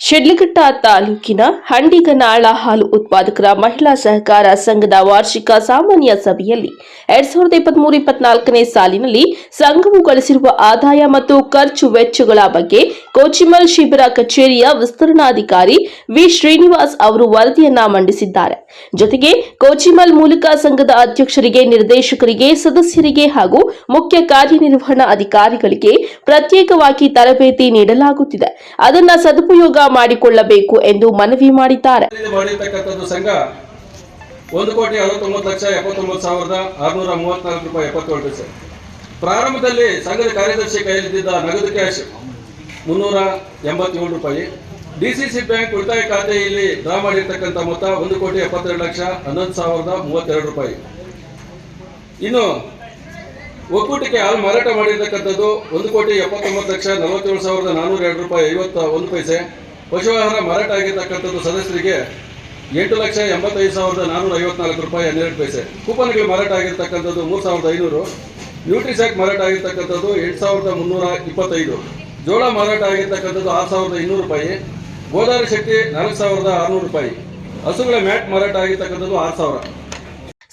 ಶಿಡ್ಲಘಟ್ಟ ತಾಲೂಕಿನ ಹಂಡಿಗನಾಳ ಹಾಲು ಉತ್ಪಾದಕರ ಮಹಿಳಾ ಸಹಕಾರ ಸಂಘದ ವಾರ್ಷಿಕ ಸಾಮಾನ್ಯ ಸಭೆಯಲ್ಲಿ 2023-24ನೇ ಸಾಲಿನಲ್ಲಿ ಸಂಘವು ಗಳಿಸಿರುವ ಆದಾಯ ಮತ್ತು ಖರ್ಚು ವೆಚ್ಚಗಳ ಬಗ್ಗೆ ಕೋಚಿಮಲ್ ಶಿಬಿರ ಕಚೇರಿಯ ವಿಸ್ತರಣಾಧಿಕಾರಿ ವಿ ಶ್ರೀನಿವಾಸ್ ಅವರು ವರದಿಯನ್ನ ಮಂಡಿಸಿದ್ದಾರೆ. ಜೊತೆಗೆ ಕೋಚಿಮಲ್ ಮೂಲಕ ಸಂಘದ ಅಧ್ಯಕ್ಷರಿಗೆ, ನಿರ್ದೇಶಕರಿಗೆ, ಸದಸ್ಯರಿಗೆ ಹಾಗೂ ಮುಖ್ಯ ಕಾರ್ಯನಿರ್ವಹಣಾ ಅಧಿಕಾರಿಗಳಿಗೆ ಪ್ರತ್ಯೇಕವಾಗಿ ತರಬೇತಿ ನೀಡಲಾಗುತ್ತಿದೆ. ಅದನ್ನ ಸದುಪಯೋಗ ಮಾಡಿಕೊಳ್ಳಬೇಕು ಎಂದು ಮನವಿ ಮಾಡಿದ್ದಾರೆ. ಸಂಘ 1,69,79,634 ರೂಪಾಯಿ 77 ಪೈಸೆ. ಪ್ರಾರಂಭದಲ್ಲಿ ಸಂಘದ ಕಾರ್ಯದರ್ಶಿ ಕೈಯಲ್ಲಿದ್ದ ನಗದು ಕ್ಯಾಶ್ 387 ರೂಪಾಯಿ. ಡಿಸಿಸಿ ಬ್ಯಾಂಕ್ ಉಳಿತಾಯ ಖಾತೆಯಲ್ಲಿ ಡ್ರಾ ಮಾಡಿರ್ತಕ್ಕಂಥ ಮೊತ್ತ 1,72,11,032 ರೂಪಾಯಿ. ಇನ್ನು ಒಕ್ಕೂಟಕ್ಕೆ ಹಾಲು ಮಾರಾಟ ಮಾಡಿರ್ತಕ್ಕಂಥದ್ದು 1,79,47,402 ರೂಪಾಯಿ 51 ಪೈಸೆ. ಪಶುಆಹಾರ ಮಾರಾಟ ಆಗಿರ್ತಕ್ಕಂಥದ್ದು ಸದಸ್ಯರಿಗೆ 8,85,454 ರೂಪಾಯಿ 12 ಪೈಸೆ. ಕೂಪನ್ಗಳು ಮಾರಾಟ ಆಗಿರ್ತಕ್ಕಂಥದ್ದು 3,500. ನ್ಯೂಟ್ರಿಸ್ಯಾಕ್ ಮಾರಾಟ ಆಗಿರ್ತಕ್ಕಂಥದ್ದು 8,325. ಜೋಳ ಮಾರಾಟ ಆಗಿರ್ತಕ್ಕಂಥದ್ದು 6,200 ರೂಪಾಯಿ. ಗೋದಾವರಿ ಶಕ್ತಿ 4,600 ರೂಪಾಯಿ. ಹಸುಗಳ ಮ್ಯಾಟ್ ಮಾರಾಟ ಆಗಿರ್ತಕ್ಕಂಥದ್ದು 6,000.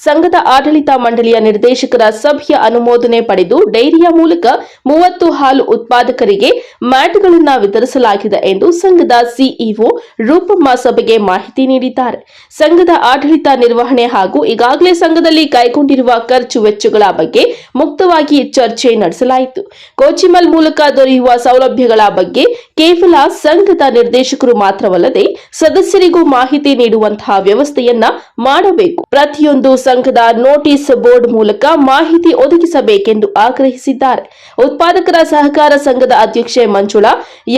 ಸಂಘದ ಆಡಳಿತ ಮಂಡಳಿಯ ನಿರ್ದೇಶಕರ ಸಭೆಯ ಅನುಮೋದನೆ ಪಡೆದು ಡೈರಿಯ ಮೂಲಕ 30 ಹಾಲು ಉತ್ಪಾದಕರಿಗೆ ಮ್ಯಾಟ್ಗಳನ್ನು ವಿತರಿಸಲಾಗಿದೆ ಎಂದು ಸಂಘದ ಸಿಇಒ ರೂಪಮ್ಮ ಸಭೆಗೆ ಮಾಹಿತಿ ನೀಡಿದ್ದಾರೆ. ಸಂಘದ ಆಡಳಿತ ನಿರ್ವಹಣೆ ಹಾಗೂ ಈಗಾಗಲೇ ಸಂಘದಲ್ಲಿ ಕೈಗೊಂಡಿರುವ ಖರ್ಚು ವೆಚ್ಚಗಳ ಬಗ್ಗೆ ಮುಕ್ತವಾಗಿ ಚರ್ಚೆ ನಡೆಸಲಾಯಿತು. ಕೋಚಿಮಲ್ ಮೂಲಕ ದೊರೆಯುವ ಸೌಲಭ್ಯಗಳ ಬಗ್ಗೆ ಕೇವಲ ಸಂಘದ ನಿರ್ದೇಶಕರು ಮಾತ್ರವಲ್ಲದೆ ಸದಸ್ಯರಿಗೂ ಮಾಹಿತಿ ನೀಡುವಂತಹ ವ್ಯವಸ್ಥೆಯನ್ನ ಮಾಡಬೇಕು. ಪ್ರತಿಯೊಂದು ಸಂಘದ ನೋಟಿಸ್ ಬೋರ್ಡ್ ಮೂಲಕ ಮಾಹಿತಿ ಒದಗಿಸಬೇಕೆಂದು ಆಗ್ರಹಿಸಿದ್ದಾರೆ. ಉತ್ಪಾದಕರ ಸಹಕಾರ ಸಂಘದ ಅಧ್ಯಕ್ಷೆ ಮಂಜುಳಾ,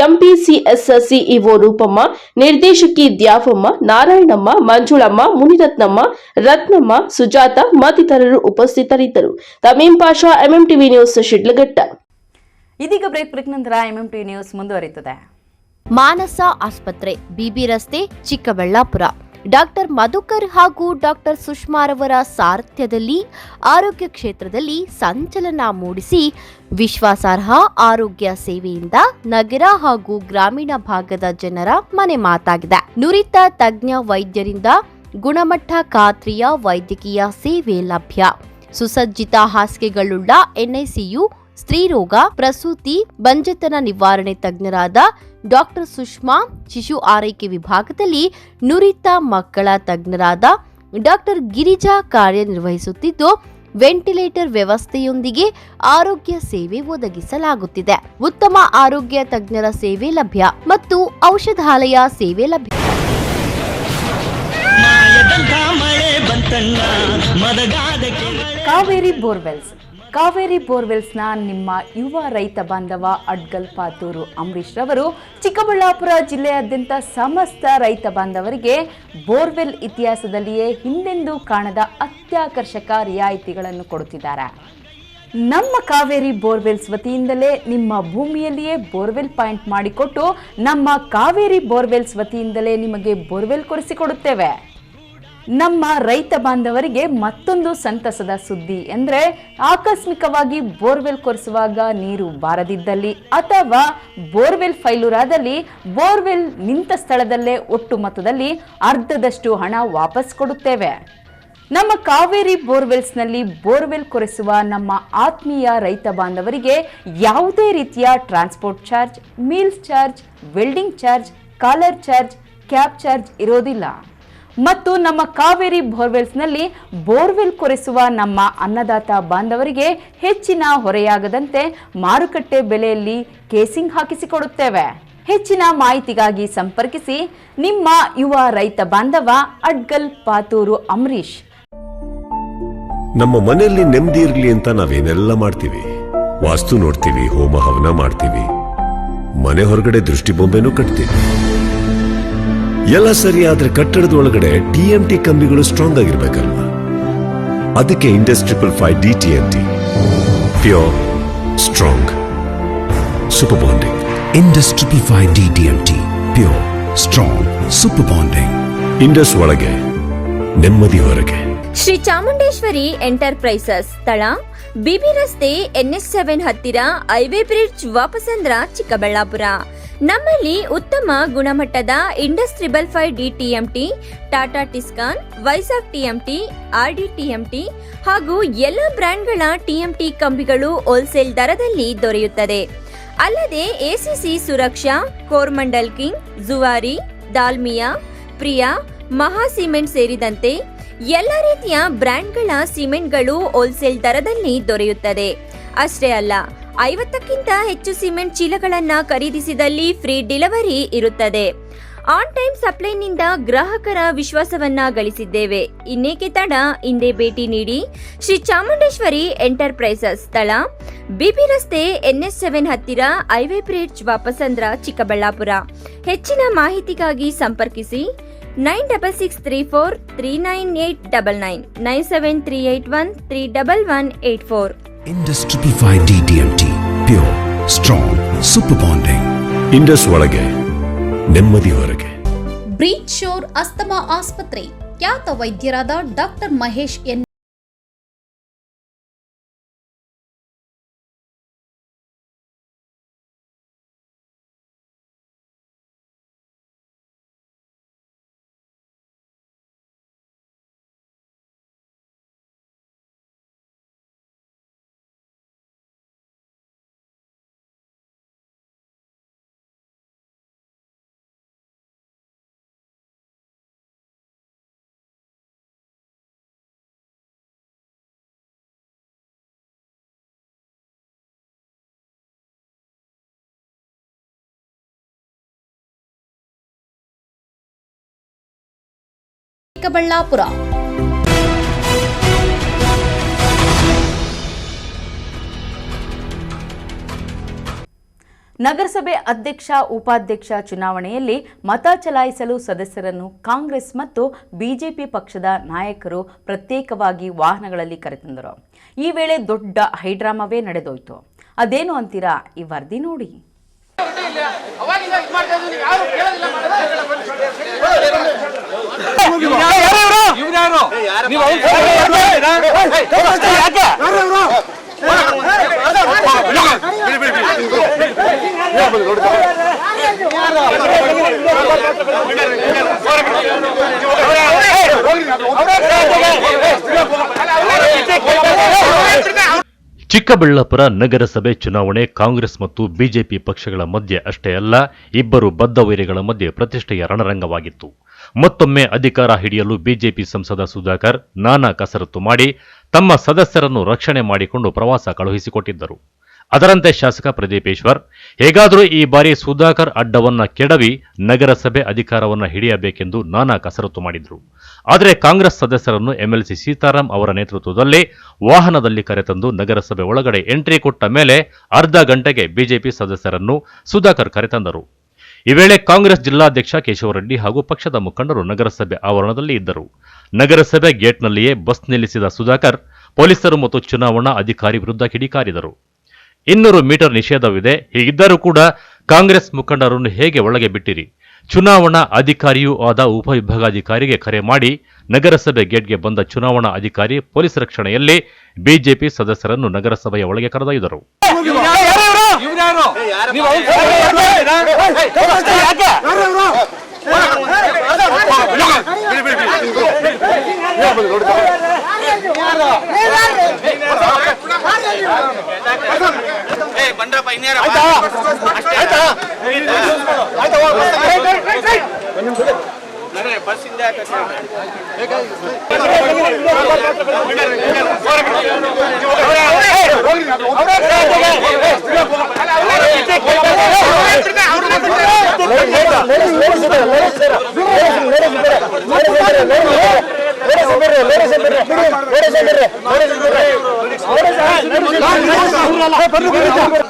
ಎಂಪಿಸಿಎಸ್ ಸಿಇಒ ರೂಪಮ್ಮ, ನಿರ್ದೇಶಕಿ ದ್ಯಾವಮ್ಮ, ನಾರಾಯಣಮ್ಮ, ಮಂಜುಳಮ್ಮ, ಮುನಿರತ್ನಮ್ಮ, ರತ್ನಮ್ಮ, ಸುಜಾತ ಮತ್ತಿತರರು ಉಪಸ್ಥಿತರಿದ್ದರು. ತಮೀಂ ಪಾಷಾ, ಎಂಎಂಟಿವಿ ನ್ಯೂಸ್, ಶಿಡ್ಲಘಟ್ಟ. ಇದೀಗ ಬ್ರೇಕ್ ನಂತರ ಎಂಎಂಟಿವಿ ನ್ಯೂಸ್ ಮುಂದುವರಿಯುತ್ತದೆ. ಮಾನಸ ಆಸ್ಪತ್ರೆ, ಬಿಬಿ ರಸ್ತೆ, ಚಿಕ್ಕಬಳ್ಳಾಪುರ. ಡಾಕ್ಟರ್ ಮಧುಕರ್ ಹಾಗೂ ಡಾಕ್ಟರ್ ಸುಷ್ಮಾರವರ ಸಾರಥ್ಯದಲ್ಲಿ ಆರೋಗ್ಯ ಕ್ಷೇತ್ರದಲ್ಲಿ ಸಂಚಲನ ಮೂಡಿಸಿ ವಿಶ್ವಾಸಾರ್ಹ ಆರೋಗ್ಯ ಸೇವೆಯಿಂದ ನಗರ ಹಾಗೂ ಗ್ರಾಮೀಣ ಭಾಗದ ಜನರ ಮನೆ ಮಾತಾಗಿದೆ. ನುರಿತ ತಜ್ಞ ವೈದ್ಯರಿಂದ ಗುಣಮಟ್ಟ ಖಾತ್ರಿಯ ವೈದ್ಯಕೀಯ ಸೇವೆ ಲಭ್ಯ. ಸುಸಜ್ಜಿತ ಹಾಸಿಗೆಗಳುಳ್ಳ ಎನ್ಐಸಿಯು, ಸ್ತ್ರೀರೋಗ, ಪ್ರಸೂತಿ, ಬಂಜೆತನ ನಿವಾರಣೆ ತಜ್ಞರಾದ ಡಾಕ್ಟರ್ ಸುಷ್ಮಾ, ಶಿಶು ಆರೈಕೆ ವಿಭಾಗದಲ್ಲಿ ನುರಿತ ಮಕ್ಕಳ ತಜ್ಞರಾದ ಡಾಕ್ಟರ್ ಗಿರಿಜಾ ಕಾರ್ಯನಿರ್ವಹಿಸುತ್ತಿದ್ದು, ವೆಂಟಿಲೇಟರ್ ವ್ಯವಸ್ಥೆಯೊಂದಿಗೆ ಆರೋಗ್ಯ ಸೇವೆ ಒದಗಿಸಲಾಗುತ್ತಿದೆ. ಉತ್ತಮ ಆರೋಗ್ಯ ತಜ್ಞರ ಸೇವೆ ಲಭ್ಯ ಮತ್ತು ಔಷಧಾಲಯ ಸೇವೆ ಲಭ್ಯ. ಕಾವೇರಿ ಬೋರ್ವೆಲ್ಸ್. ಕಾವೇರಿ ಬೋರ್ವೆಲ್ಸ್ನ ನಿಮ್ಮ ಯುವ ರೈತ ಬಾಂಧವ ಅಡ್ಗಲ್ ಪಾತೂರು ಅಂಬರೀಶ್ ರವರು ಚಿಕ್ಕಬಳ್ಳಾಪುರ ಜಿಲ್ಲೆಯಾದ್ಯಂತ ಸಮಸ್ತ ರೈತ ಬಾಂಧವರಿಗೆ ಬೋರ್ವೆಲ್ ಇತಿಹಾಸದಲ್ಲಿಯೇ ಹಿಂದೆಂದೂ ಕಾಣದ ಅತ್ಯಾಕರ್ಷಕ ರಿಯಾಯಿತಿಗಳನ್ನು ಕೊಡುತ್ತಿದ್ದಾರೆ. ನಮ್ಮ ಕಾವೇರಿ ಬೋರ್ವೆಲ್ಸ್ ವತಿಯಿಂದಲೇ ನಿಮ್ಮ ಭೂಮಿಯಲ್ಲಿಯೇ ಬೋರ್ವೆಲ್ ಪಾಯಿಂಟ್ ಮಾಡಿಕೊಟ್ಟು ನಮ್ಮ ಕಾವೇರಿ ಬೋರ್ವೆಲ್ಸ್ ವತಿಯಿಂದಲೇ ನಿಮಗೆ ಬೋರ್ವೆಲ್ ಕೊಡಿಸಿಕೊಡುತ್ತೇವೆ. ನಮ್ಮ ರೈತ ಬಾಂಧವರಿಗೆ ಮತ್ತೊಂದು ಸಂತಸದ ಸುದ್ದಿ ಎಂದರೆ, ಆಕಸ್ಮಿಕವಾಗಿ ಬೋರ್ವೆಲ್ ಕೊರೆಸುವಾಗ ನೀರು ಬಾರದಿದ್ದಲ್ಲಿ ಅಥವಾ ಬೋರ್ವೆಲ್ ಫೈಲೂರಾದಲ್ಲಿ ಬೋರ್ವೆಲ್ ನಿಂತ ಸ್ಥಳದಲ್ಲೇ ಒಟ್ಟು ಮೊತ್ತದಲ್ಲಿ ಅರ್ಧದಷ್ಟು ಹಣ ವಾಪಸ್ ಕೊಡುತ್ತೇವೆ. ನಮ್ಮ ಕಾವೇರಿ ಬೋರ್ವೆಲ್ಸ್ನಲ್ಲಿ ಬೋರ್ವೆಲ್ ಕೊರೆಸುವ ನಮ್ಮ ಆತ್ಮೀಯ ರೈತ ಬಾಂಧವರಿಗೆ ಯಾವುದೇ ರೀತಿಯ transport charge, meals charge, welding charge, collar charge, cab charge ಇರೋದಿಲ್ಲ. ಮತ್ತು ನಮ್ಮ ಕಾವೇರಿ ಬೋರ್ವೆಲ್ಸ್ನಲ್ಲಿ ಬೋರ್ವೆಲ್ ಕೊರೆಸುವ ನಮ್ಮ ಅನ್ನದಾತ ಬಾಂಧವರಿಗೆ ಹೆಚ್ಚಿನ ಹೊರೆಯಾಗದಂತೆ ಮಾರುಕಟ್ಟೆ ಬೆಲೆಯಲ್ಲಿ ಕೇಸಿಂಗ್ ಹಾಕಿಸಿಕೊಡುತ್ತೇವೆ. ಹೆಚ್ಚಿನ ಮಾಹಿತಿಗಾಗಿ ಸಂಪರ್ಕಿಸಿ ನಿಮ್ಮ ಯುವ ರೈತ ಬಾಂಧವ ಅಡ್ಗಲ್ ಪಾತೂರು ಅಂಬರೀಶ್. ನಮ್ಮ ಮನೆಯಲ್ಲಿ ನೆಮ್ಮದಿ ಇರಲಿ ಅಂತ ನಾವೇನೆಲ್ಲ ಮಾಡ್ತೀವಿ. ವಾಸ್ತು ನೋಡ್ತೀವಿ, ಹೋಮ ಹವನ ಮಾಡ್ತೀವಿ, ಮನೆ ಹೊರಗಡೆ ದೃಷ್ಟಿ ಬೊಂಬೆನೂ ಕಟ್ತೀವಿ. ಎಲ್ಲ ಸರಿ, ಆದ್ರೆ ಕಟ್ಟಡದ ಒಳಗಡೆ TMT ಕಂಬಿಗಳು ಸ್ಟ್ರಾಂಗ್ ಆಗಿರ್ಬೇಕಲ್ವಾ? ಅದಕ್ಕೆ Indus 555 DTMT pure strong super bonding. Indus 555 DTMT pure strong super bonding. Indus ಒಳಗೆ ನೆಮ್ಮದಿ ಹೊರಗೆ. ಶ್ರೀ ಚಾಮುಂಡೇಶ್ವರಿ ಎಂಟರ್ಪ್ರೈಸಸ್, ಸ್ಥಳ ಬಿಬಿ ರಸ್ತೆ NH7 ಹತ್ತಿರ ಹೈವೇ ಬ್ರಿಡ್ಜ್, ವಾಪಸಂದ್ರ, ಚಿಕ್ಕಬಳ್ಳಾಪುರ. ನಮ್ಮಲ್ಲಿ ಉತ್ತಮ ಗುಣಮಟ್ಟದ Indus 555 DTMT, Tata Tiscon, Vizag TMT, RD TMT ಹಾಗೂ ಎಲ್ಲ ಬ್ರ್ಯಾಂಡ್ಗಳ TMT ಕಂಬಿಗಳು ಹೋಲ್ಸೇಲ್ ದರದಲ್ಲಿ ದೊರೆಯುತ್ತದೆ. ಅಲ್ಲದೆ ACC ಸುರಕ್ಷಾ, ಕೋರ್ಮಂಡಲ್ ಕಿಂಗ್, ಜುವಾರಿ, ದಾಲ್ಮಿಯಾ, ಪ್ರಿಯಾ, ಮಹಾ ಸಿಮೆಂಟ್ ಸೇರಿದಂತೆ ಎಲ್ಲ ರೀತಿಯ ಬ್ರ್ಯಾಂಡ್ಗಳ ಸಿಮೆಂಟ್ಗಳು ಹೋಲ್ಸೇಲ್ ದರದಲ್ಲಿ ದೊರೆಯುತ್ತದೆ. ಅಷ್ಟೇ ಅಲ್ಲ, 50ಕ್ಕಿಂತ ಹೆಚ್ಚು ಸಿಮೆಂಟ್ ಚೀಲಗಳನ್ನ ಖರೀದಿಸಿದಲ್ಲಿ ಫ್ರೀ ಡೆಲಿವರಿ ಇರುತ್ತದೆ. ಆನ್ ಟೈಮ್ ಸಪ್ಲೈನಿಂದ ಗ್ರಾಹಕರ ವಿಶ್ವಾಸವನ್ನ ಗಳಿಸಿದ್ದೇವೆ. ಇನ್ನೇಕೆ ತಡ, ಹಿಂದೆ ಭೇಟಿ ನೀಡಿ. ಶ್ರೀ ಚಾಮುಂಡೇಶ್ವರಿ ಎಂಟರ್ಪ್ರೈಸಸ್, ಸ್ಥಳ ಬಿಬಿ ರಸ್ತೆ NH7 ಹತ್ತಿರ ಹೈವೇ ಬ್ರಿಡ್ಜ್, ವಾಪಸಂದ್ರ, ಚಿಕ್ಕಬಳ್ಳಾಪುರ. ಹೆಚ್ಚಿನ ಮಾಹಿತಿಗಾಗಿ ಸಂಪರ್ಕಿಸಿ 9663439899 9738131184. Indus 555 DTMT pure strong super bonding. Indus ಒಳಗೆ ನೆಮ್ಮದಿ ಹೊರಗೆ. ಬ್ರೀಚ್ ಶೋರ್ ಅಸ್ತಮಾ ಆಸ್ಪತ್ರೆ, ಖ್ಯಾತ ವೈದ್ಯರಾದ ಡಾಕ್ಟರ್ ಮಹೇಶ್ ಎನ್ ಚಿಕ್ಕಬಳ್ಳಾಪುರ. ನಗರಸಭೆ ಅಧ್ಯಕ್ಷ, ಉಪಾಧ್ಯಕ್ಷ ಚುನಾವಣೆಯಲ್ಲಿ ಮತ ಚಲಾಯಿಸಲು ಸದಸ್ಯರನ್ನು ಕಾಂಗ್ರೆಸ್ ಮತ್ತು ಬಿಜೆಪಿ ಪಕ್ಷದ ನಾಯಕರು ಪ್ರತ್ಯೇಕವಾಗಿ ವಾಹನಗಳಲ್ಲಿ ಕರೆತಂದರು. ಈ ವೇಳೆ ದೊಡ್ಡ ಹೈಡ್ರಾಮಾವೇ ನಡೆದೋಯ್ತು. ಅದೇನು ಅಂತೀರಾ? ಈ ವರದಿ ನೋಡಿ. ಚಿಕ್ಕಬಳ್ಳಾಪುರ ನಗರಸಭೆ ಚುನಾವಣೆ ಕಾಂಗ್ರೆಸ್ ಮತ್ತು ಬಿಜೆಪಿ ಪಕ್ಷಗಳ ಮಧ್ಯೆ ಅಷ್ಟೇ ಅಲ್ಲ, ಇಬ್ಬರು ಬದ್ಧ ವೈರಿಗಳ ಮಧ್ಯೆ ಪ್ರತಿಷ್ಠೆಯ ರಣರಂಗವಾಗಿತ್ತು. ಮತ್ತೊಮ್ಮೆ ಅಧಿಕಾರ ಹಿಡಿಯಲು ಬಿಜೆಪಿ ಸಂಸದ ಸುಧಾಕರ್ ನಾನಾ ಕಸರತ್ತು ಮಾಡಿ ತಮ್ಮ ಸದಸ್ಯರನ್ನು ರಕ್ಷಣೆ ಮಾಡಿಕೊಂಡು ಪ್ರವಾಸ ಕಳುಹಿಸಿಕೊಟ್ಟಿದ್ದರು. ಅದರಂತೆ ಶಾಸಕ ಪ್ರದೀಪ್ ಈಶ್ವರ್ ಹೇಗಾದರೂ ಈ ಬಾರಿ ಸುಧಾಕರ್ ಅಡ್ಡವನ್ನ ಕೆಡವಿ ನಗರಸಭೆ ಅಧಿಕಾರವನ್ನ ಹಿಡಿಯಬೇಕೆಂದು ನಾನಾ ಕಸರತ್ತು ಮಾಡಿದ್ರು. ಆದರೆ ಕಾಂಗ್ರೆಸ್ ಸದಸ್ಯರನ್ನು ಎಂಎಲ್ಸಿ ಸೀತಾರಾಂ ಅವರ ನೇತೃತ್ವದಲ್ಲಿ ವಾಹನದಲ್ಲಿ ಕರೆತಂದು ನಗರಸಭೆ ಒಳಗಡೆ ಎಂಟ್ರಿ ಕೊಟ್ಟ ಮೇಲೆ ಅರ್ಧ ಗಂಟೆಗೆ ಬಿಜೆಪಿ ಸದಸ್ಯರನ್ನು ಸುಧಾಕರ್ ಕರೆತಂದರು. ಈ ವೇಳೆ ಕಾಂಗ್ರೆಸ್ ಜಿಲ್ಲಾಧ್ಯಕ್ಷ ಕೇಶವರೆಡ್ಡಿ ಹಾಗೂ ಪಕ್ಷದ ಮುಖಂಡರು ನಗರಸಭೆ ಆವರಣದಲ್ಲಿ ಇದ್ದರು. ನಗರಸಭೆ ಗೇಟ್ನಲ್ಲಿಯೇ ಬಸ್ ನಿಲ್ಲಿಸಿದ ಸುಧಾಕರ್ ಪೊಲೀಸರು ಮತ್ತು ಚುನಾವಣಾ ಅಧಿಕಾರಿ ವಿರುದ್ಧ ಕಿಡಿಕಾರಿದರು. 200 ಮೀಟರ್ ನಿಷೇಧವಿದೆ, ಹೀಗಿದ್ದರೂ ಕೂಡ ಕಾಂಗ್ರೆಸ್ ಮುಖಂಡರನ್ನು ಹೇಗೆ ಒಳಗೆ ಬಿಟ್ಟಿರಿ? ಚುನಾವಣಾ ಅಧಿಕಾರಿಯೂ ಆದ ಉಪವಿಭಾಗಾಧಿಕಾರಿಗೆ ಕರೆ ಮಾಡಿ ನಗರಸಭೆ ಗೇಟ್ಗೆ ಬಂದ ಚುನಾವಣಾ ಅಧಿಕಾರಿ ಪೊಲೀಸ್ ರಕ್ಷಣೆಯಲ್ಲಿ ಬಿಜೆಪಿ ಸದಸ್ಯರನ್ನು ನಗರಸಭೆಯ ಒಳಗೆ ಕರೆದೊಯ್ದರು.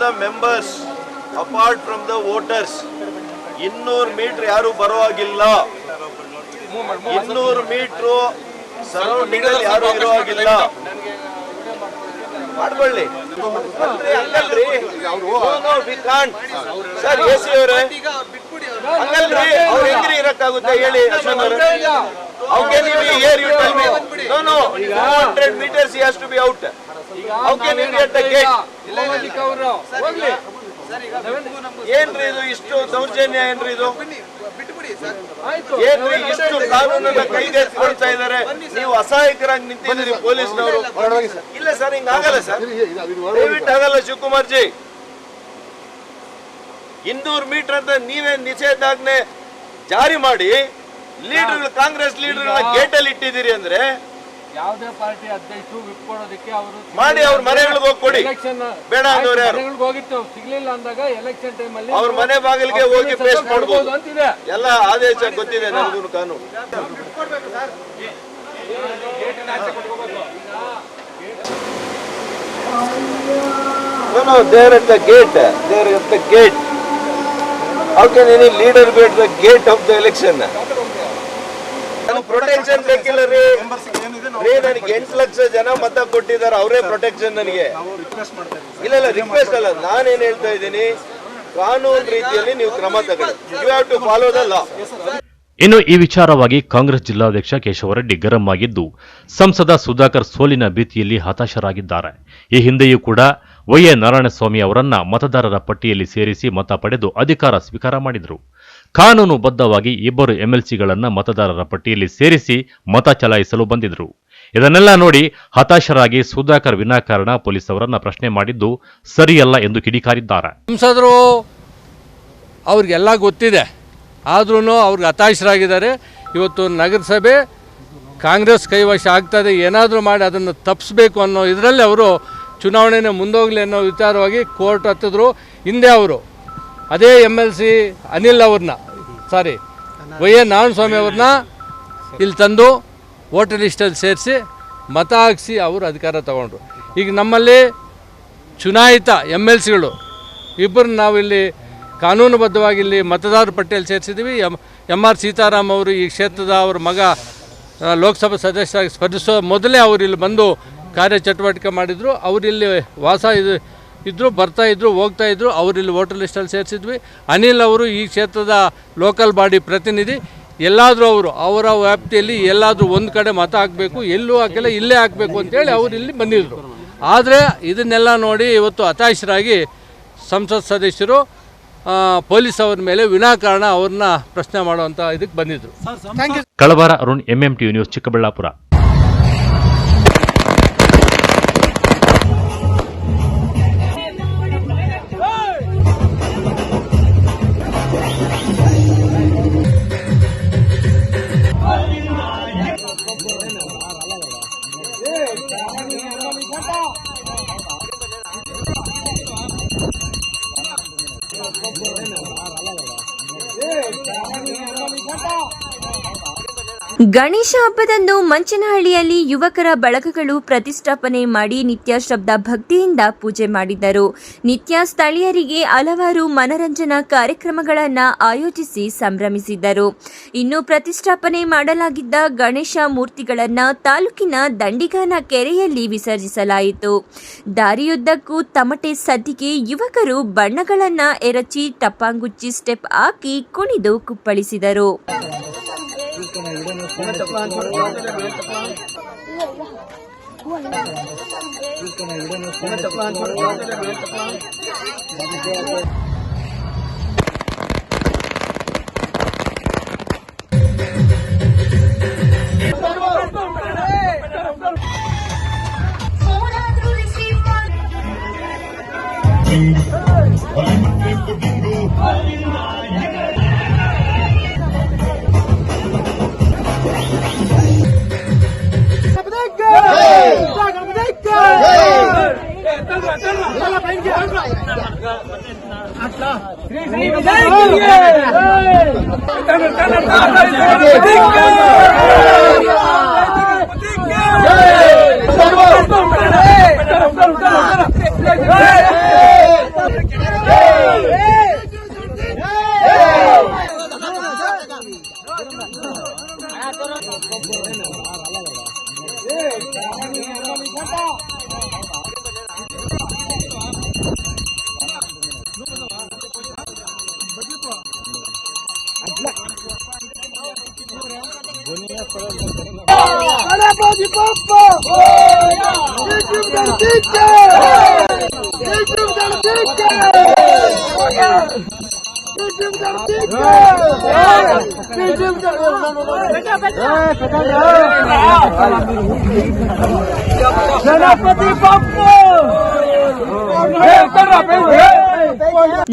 The members apart from the voters 200 metre ಯಾರು ಬರುವಾಗಿಲ್ಲ. 200 ಮೀಟರ್ ಸರೌಂಡಿಂಗ್ ಅಲ್ಲಿ ಯಾರು ಇರುವಾಗಿಲ್ಲ. ಮಾಡ್ಕೊಳ್ಳಿ ಹಂಗಲ್ರಿ, ಸರ್ ಎಸಿ ಅವರೇ ಹಂಗಲ್ರಿ, ಅವ್ರು ಹೆಂಗ್ರಿ ಇರಕ್ಕಾಗುತ್ತೆ ಹೇಳಿ ಅಶ್ವನ್ ಅವರೇ? How can you be here? You tell me. No. 200 meters he has to be out. How can you be at the gate? ಏನ್ರಿ ಇದು ಇಷ್ಟು ದೌರ್ಜನ್ಯ? ಏನ್ರಿ ಇದು? ಏನ್ರಿ ಇಷ್ಟು ಕಾನೂನನ್ನ ಕೈಗೆತ್ತಿಕೊಳ್ತಾ ಇದ್ದಾರೆ? ನೀವು ಅಸಹಾಯಕರಾಗಿ ನಿಂತಿದ್ದೀರಿ ಪೊಲೀಸ್ನವರು. ಇಲ್ಲ ಸರ್, ಹಿಂಗ ಆಗಲ್ಲ ಸರ್, ದಯವಿಟ್ಟು ಆಗಲ್ಲ ಶಿವಕುಮಾರ್ ಜಿ. 200 ಮೀಟರ್ ಅಂತ ನೀವೇ ನಿಷೇಧಾಜ್ಞೆ ಜಾರಿ ಮಾಡಿ ಲೀಡರ್ಗಳು, ಕಾಂಗ್ರೆಸ್ ಲೀಡರ್ಗಳ ಗೇಟ್ ಅಲ್ಲಿ ಇಟ್ಟಿದ್ದೀರಿ ಅಂದ್ರೆ ಯಾವುದೇ ಪಾರ್ಟಿ ಅಧ್ಯಕ್ಷರು ವಿಪ್ಕೊಳ್ಳೋದಕ್ಕೆ ಅವರು ಮಾಡಿ ಅವ್ರ ಮನೆಗಳಿಗೆ ಹೋಗಿ ಕೊಡಿ. ಬೇಡ ಅಂದವ್ರು ಯಾರು? ಹೋಗಿತ್ತು, ಸಿಗ್ಲಿಲ್ಲ ಅಂದಾಗ ಎಲೆಕ್ಷನ್ ಟೈಮ್ ಅಲ್ಲಿ ಅವ್ರ ಮನೆ ಬಾಗಿಲಿಗೆ ಹೋಗಿ ಪೇಸ್ಟ್ ಮಾಡಬಹುದು ಅಂತಿದೆ. ಎಲ್ಲ ಆದೇಶ ಗೊತ್ತಿದೆ ನನಗೂ ಕಾನೂನು. No, they are at the gate. They are at the gate. How can any leader be at the gate of the election? Protection ಬೇಕಿಲ್ಲ ರೀ. ನನಗೆ 8 ಲಕ್ಷ ಜನ ಮತ ಕೊಟ್ಟಿದ್ದಾರೆ, ಅವರೇ ಪ್ರೊಟೆಕ್ಷನ್ ನನಗೆ. ಇಲ್ಲ ರಿಕ್ವೆಸ್ಟ್ ಅಲ್ಲ, ನಾನೇನ್ ಹೇಳ್ತಾ ಇದ್ದೀನಿ, ಕಾನೂನು ರೀತಿಯಲ್ಲಿ ನೀವು ಕ್ರಮ ತಗೊಳ್ಳಿ. You have to follow the law. ಇನ್ನು ಈ ವಿಚಾರವಾಗಿ ಕಾಂಗ್ರೆಸ್ ಜಿಲ್ಲಾಧ್ಯಕ್ಷ ಕೇಶವರೆಡ್ಡಿ ಗರಂ ಆಗಿದ್ದು, ಸಂಸದ ಸುಧಾಕರ್ ಸೋಲಿನ ಭೀತಿಯಲ್ಲಿ ಹತಾಶರಾಗಿದ್ದಾರೆ. ಈ ಹಿಂದೆಯೂ ಕೂಡ ವೈಎ ನಾರಾಯಣಸ್ವಾಮಿ ಅವರನ್ನ ಮತದಾರರ ಪಟ್ಟಿಯಲ್ಲಿ ಸೇರಿಸಿ ಮತ ಪಡೆದು ಅಧಿಕಾರ ಸ್ವೀಕಾರ ಮಾಡಿದರು. ಕಾನೂನುಬದ್ಧವಾಗಿ 2 ಎಂಎಲ್ಸಿಗಳನ್ನ ಮತದಾರರ ಪಟ್ಟಿಯಲ್ಲಿ ಸೇರಿಸಿ ಮತ ಚಲಾಯಿಸಲು ಬಂದಿದ್ರು. ಇದನ್ನೆಲ್ಲ ನೋಡಿ ಹತಾಶರಾಗಿ ಸುಧಾಕರ್ ವಿನಾಕಾರಣ ಪೊಲೀಸ್ ಅವರನ್ನ ಪ್ರಶ್ನೆ ಮಾಡಿದ್ದು ಸರಿಯಲ್ಲ ಎಂದು ಕಿಡಿಕಾರಿದ್ದಾರೆ. ಸಂಸದರು ಅವ್ರಿಗೆಲ್ಲ ಗೊತ್ತಿದೆ, ಆದ್ರೂ ಅವ್ರಿಗೆ ಹತಾಶರಾಗಿದ್ದಾರೆ. ಇವತ್ತು ನಗರಸಭೆ ಕಾಂಗ್ರೆಸ್ ಕೈವಶ ಆಗ್ತದೆ, ಏನಾದರೂ ಮಾಡಿ ಅದನ್ನು ತಪ್ಪಿಸ್ಬೇಕು ಅನ್ನೋ ಇದರಲ್ಲಿ ಅವರು ಚುನಾವಣೆನೇ ಮುಂದೋಗಲಿ ಅನ್ನೋ ವಿಚಾರವಾಗಿ ಕೋರ್ಟ್ ಹತ್ತಿದ್ರು. ಹಿಂದೆ ಅವರು ಅದೇ MLC ಅನಿಲ್ ಅವ್ರನ್ನ ವೈಎ ನಾರಾಯಣಸ್ವಾಮಿ ಅವ್ರನ್ನ ಇಲ್ಲಿ ತಂದು ವೋಟರ್ ಲಿಸ್ಟಲ್ಲಿ ಸೇರಿಸಿ ಮತ ಹಾಕಿಸಿ ಅವರು ಅಧಿಕಾರ ತಗೊಂಡ್ರು. ಈಗ ನಮ್ಮಲ್ಲಿ ಚುನಾಯಿತ MLCಗಳು ಇಬ್ಬರನ್ನ ನಾವಿಲ್ಲಿ ಕಾನೂನುಬದ್ಧವಾಗಿ ಇಲ್ಲಿ ಮತದಾರರ ಪಟ್ಟಿಯಲ್ಲಿ ಸೇರಿಸಿದ್ದೀವಿ. MR ಸೀತಾರಾಮ್ ಅವರು ಈ ಕ್ಷೇತ್ರದ ಅವ್ರ ಮಗ ಲೋಕಸಭಾ ಸದಸ್ಯರಾಗಿ ಸ್ಪರ್ಧಿಸೋ ಮೊದಲೇ ಅವರು ಇಲ್ಲಿ ಬಂದು ಕಾರ್ಯಚಟುವಟಿಕೆ ಮಾಡಿದರು. ಅವರಿಲ್ಲಿ ವಾಸ ಇದ್ದರು, ಬರ್ತಾಯಿದ್ರು, ಹೋಗ್ತಾಯಿದ್ರು. ಅವರಿಲ್ಲಿ ವೋಟರ್ ಲಿಸ್ಟಲ್ಲಿ ಸೇರಿಸಿದ್ವಿ. ಅನಿಲ್ ಅವರು ಈ ಕ್ಷೇತ್ರದ ಲೋಕಲ್ ಬಾಡಿ ಪ್ರತಿನಿಧಿ. ಎಲ್ಲಾದರೂ ಅವರು ಅವರ ವ್ಯಾಪ್ತಿಯಲ್ಲಿ ಎಲ್ಲಾದರೂ ಒಂದು ಕಡೆ ಮತ ಹಾಕಬೇಕು, ಎಲ್ಲೂ ಹಾಕಿಲ್ಲ, ಇಲ್ಲೇ ಹಾಕಬೇಕು ಅಂತೇಳಿ ಅವರು ಇಲ್ಲಿ ಬಂದಿದ್ದರು. ಆದರೆ ಇದನ್ನೆಲ್ಲ ನೋಡಿ ಇವತ್ತು ಹತಾಶರಾಗಿ ಸಂಸತ್ ಸದಸ್ಯರು ಪೊಲೀಸ್ ಅವ್ರ ಮೇಲೆ ವಿನಾಕಾರಣ ಅವ್ರನ್ನ ಪ್ರಶ್ನೆ ಮಾಡುವಂಥ ಇದಕ್ಕೆ ಬಂದಿದ್ದರು. ಕಳವಾರ ಅರುಣ್, MMTV ನ್ಯೂಸ್, ಚಿಕ್ಕಬಳ್ಳಾಪುರ. ಗಣೇಶ ಹಬ್ಬದಂದು ಮಂಚನಹಳ್ಳಿಯಲ್ಲಿ ಯುವಕರ ಬಳಗಗಳು ಪ್ರತಿಷ್ಠಾಪನೆ ಮಾಡಿ ನಿತ್ಯ ಶ್ರದ್ಧಾ ಭಕ್ತಿಯಿಂದ ಪೂಜೆ ಮಾಡಿದರು. ನಿತ್ಯ ಸ್ಥಳೀಯರಿಗೆ ಹಲವಾರು ಮನರಂಜನಾ ಕಾರ್ಯಕ್ರಮಗಳನ್ನು ಆಯೋಜಿಸಿ ಸಂಭ್ರಮಿಸಿದ್ದರು. ಇನ್ನು ಪ್ರತಿಷ್ಠಾಪನೆ ಮಾಡಲಾಗಿದ್ದ ಗಣೇಶ ಮೂರ್ತಿಗಳನ್ನು ತಾಲೂಕಿನ ದಂಡಿಗಾನ ಕೆರೆಯಲ್ಲಿ ವಿಸರ್ಜಿಸಲಾಯಿತು. ದಾರಿಯುದ್ದಕ್ಕೂ ತಮಟೆ ಸದ್ದಿಗೆ ಯುವಕರು ಬಣ್ಣಗಳನ್ನು ಎರಚಿ ಟಪಾಂಗುಚ್ಚಿ ಸ್ಟೆಪ್ ಹಾಕಿ ಕುಣಿದು ಕುಪ್ಪಳಿಸಿದರು.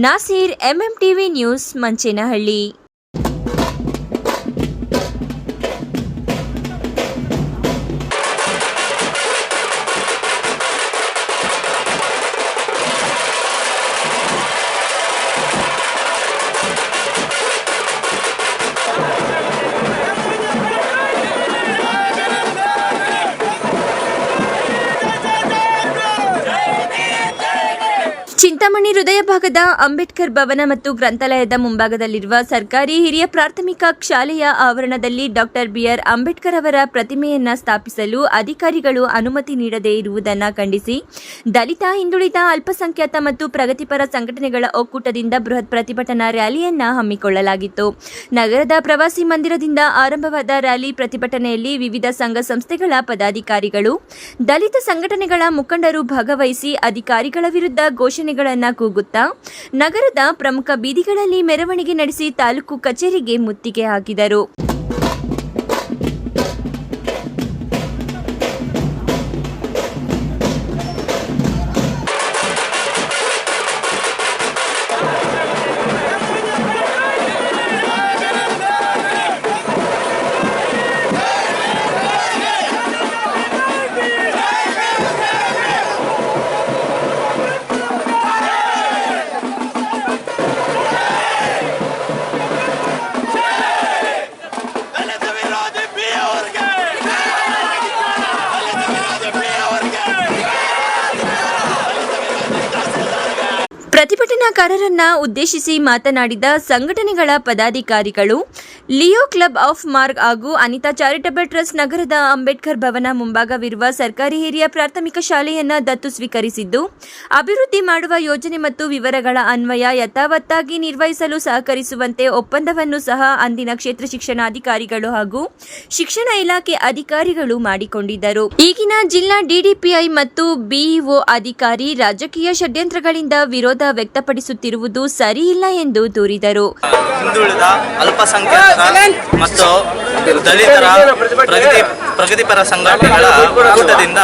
Naseer, MMTV news, Manchenahalli. ಚಿಂತಾಮಣಿ ಹೃದಯ ಭಾಗದ ಅಂಬೇಡ್ಕರ್ ಭವನ ಮತ್ತು ಗ್ರಂಥಾಲಯದ ಮುಂಭಾಗದಲ್ಲಿರುವ ಸರ್ಕಾರಿ ಹಿರಿಯ ಪ್ರಾಥಮಿಕ ಶಾಲೆಯ ಆವರಣದಲ್ಲಿ ಡಾಕ್ಟರ್ ಬಿಆರ್ ಅಂಬೇಡ್ಕರ್ ಅವರ ಪ್ರತಿಮೆಯನ್ನು ಸ್ಥಾಪಿಸಲು ಅಧಿಕಾರಿಗಳು ಅನುಮತಿ ನೀಡದೇ ಇರುವುದನ್ನು ಖಂಡಿಸಿ ದಲಿತ, ಹಿಂದುಳಿದ, ಅಲ್ಪಸಂಖ್ಯಾತ ಮತ್ತು ಪ್ರಗತಿಪರ ಸಂಘಟನೆಗಳ ಒಕ್ಕೂಟದಿಂದ ಬೃಹತ್ ಪ್ರತಿಭಟನಾ ರ್ಯಾಲಿಯನ್ನು ಹಮ್ಮಿಕೊಳ್ಳಲಾಗಿತ್ತು. ನಗರದ ಪ್ರವಾಸಿ ಮಂದಿರದಿಂದ ಆರಂಭವಾದ ರ್ಯಾಲಿ ಪ್ರತಿಭಟನೆಯಲ್ಲಿ ವಿವಿಧ ಸಂಘ ಸಂಸ್ಥೆಗಳ ಪದಾಧಿಕಾರಿಗಳು, ದಲಿತ ಸಂಘಟನೆಗಳ ಮುಖಂಡರು ಭಾಗವಹಿಸಿ ಅಧಿಕಾರಿಗಳ ವಿರುದ್ಧ ಘೋಷಣೆಗಳನ್ನು ಕೂಗುತ್ತಾ ನಗರದ ಪ್ರಮುಖ ಬೀದಿಗಳಲ್ಲಿ ಮೆರವಣಿಗೆ ನಡೆಸಿ ತಾಲೂಕು ಕಚೇರಿಗೆ ಮುತ್ತಿಗೆ ಹಾಕಿದರು. ಪ್ರತಿಭಟನಾಕಾರರನ್ನ ಉದ್ದೇಶಿಸಿ ಮಾತನಾಡಿದ ಸಂಘಟನೆಗಳ ಪದಾಧಿಕಾರಿಗಳು, ಲಿಯೋ ಕ್ಲಬ್ ಆಫ್ ಮಾರ್ಗ್ ಹಾಗೂ ಅನಿತಾ ಚಾರಿಟಬಲ್ ಟ್ರಸ್ಟ್ ನಗರದ ಅಂಬೇಡ್ಕರ್ ಭವನ ಮುಂಭಾಗವಿರುವ ಸರ್ಕಾರಿ ಹಿರಿಯ ಪ್ರಾಥಮಿಕ ಶಾಲೆಯನ್ನು ದತ್ತು ಸ್ವೀಕರಿಸಿದ್ದು, ಅಭಿವೃದ್ಧಿ ಮಾಡುವ ಯೋಜನೆ ಮತ್ತು ವಿವರಗಳ ಅನ್ವಯ ಯಥಾವತ್ತಾಗಿ ನಿರ್ವಹಿಸಲು ಸಹಕರಿಸುವಂತೆ ಒಪ್ಪಂದವನ್ನು ಸಹ ಅಂದಿನ ಕ್ಷೇತ್ರ ಶಿಕ್ಷಣಾಧಿಕಾರಿಗಳು ಹಾಗೂ ಶಿಕ್ಷಣ ಇಲಾಖೆ ಅಧಿಕಾರಿಗಳು ಮಾಡಿಕೊಂಡಿದ್ದರು. ಈಗಿನ ಜಿಲ್ಲಾ ಡಿಡಿಪಿಐ ಮತ್ತು ಬಿಇಒ ಅಧಿಕಾರಿ ರಾಜಕೀಯ ಷಡ್ಯಂತ್ರಗಳಿಂದ ವಿರೋಧ ವ್ಯಕ್ತಪಡಿಸುತ್ತಿರುವುದು ಸರಿಯಿಲ್ಲ ಎಂದು ದೂರಿದರು. ಹಿಂದುಳಿದ, ಅಲ್ಪಸಂಖ್ಯಾತರ ಮತ್ತು ದಲಿತರ ಪ್ರಗತಿಪರ ಸಂಘಟನೆಗಳ ಒಕ್ಕೂಟದಿಂದ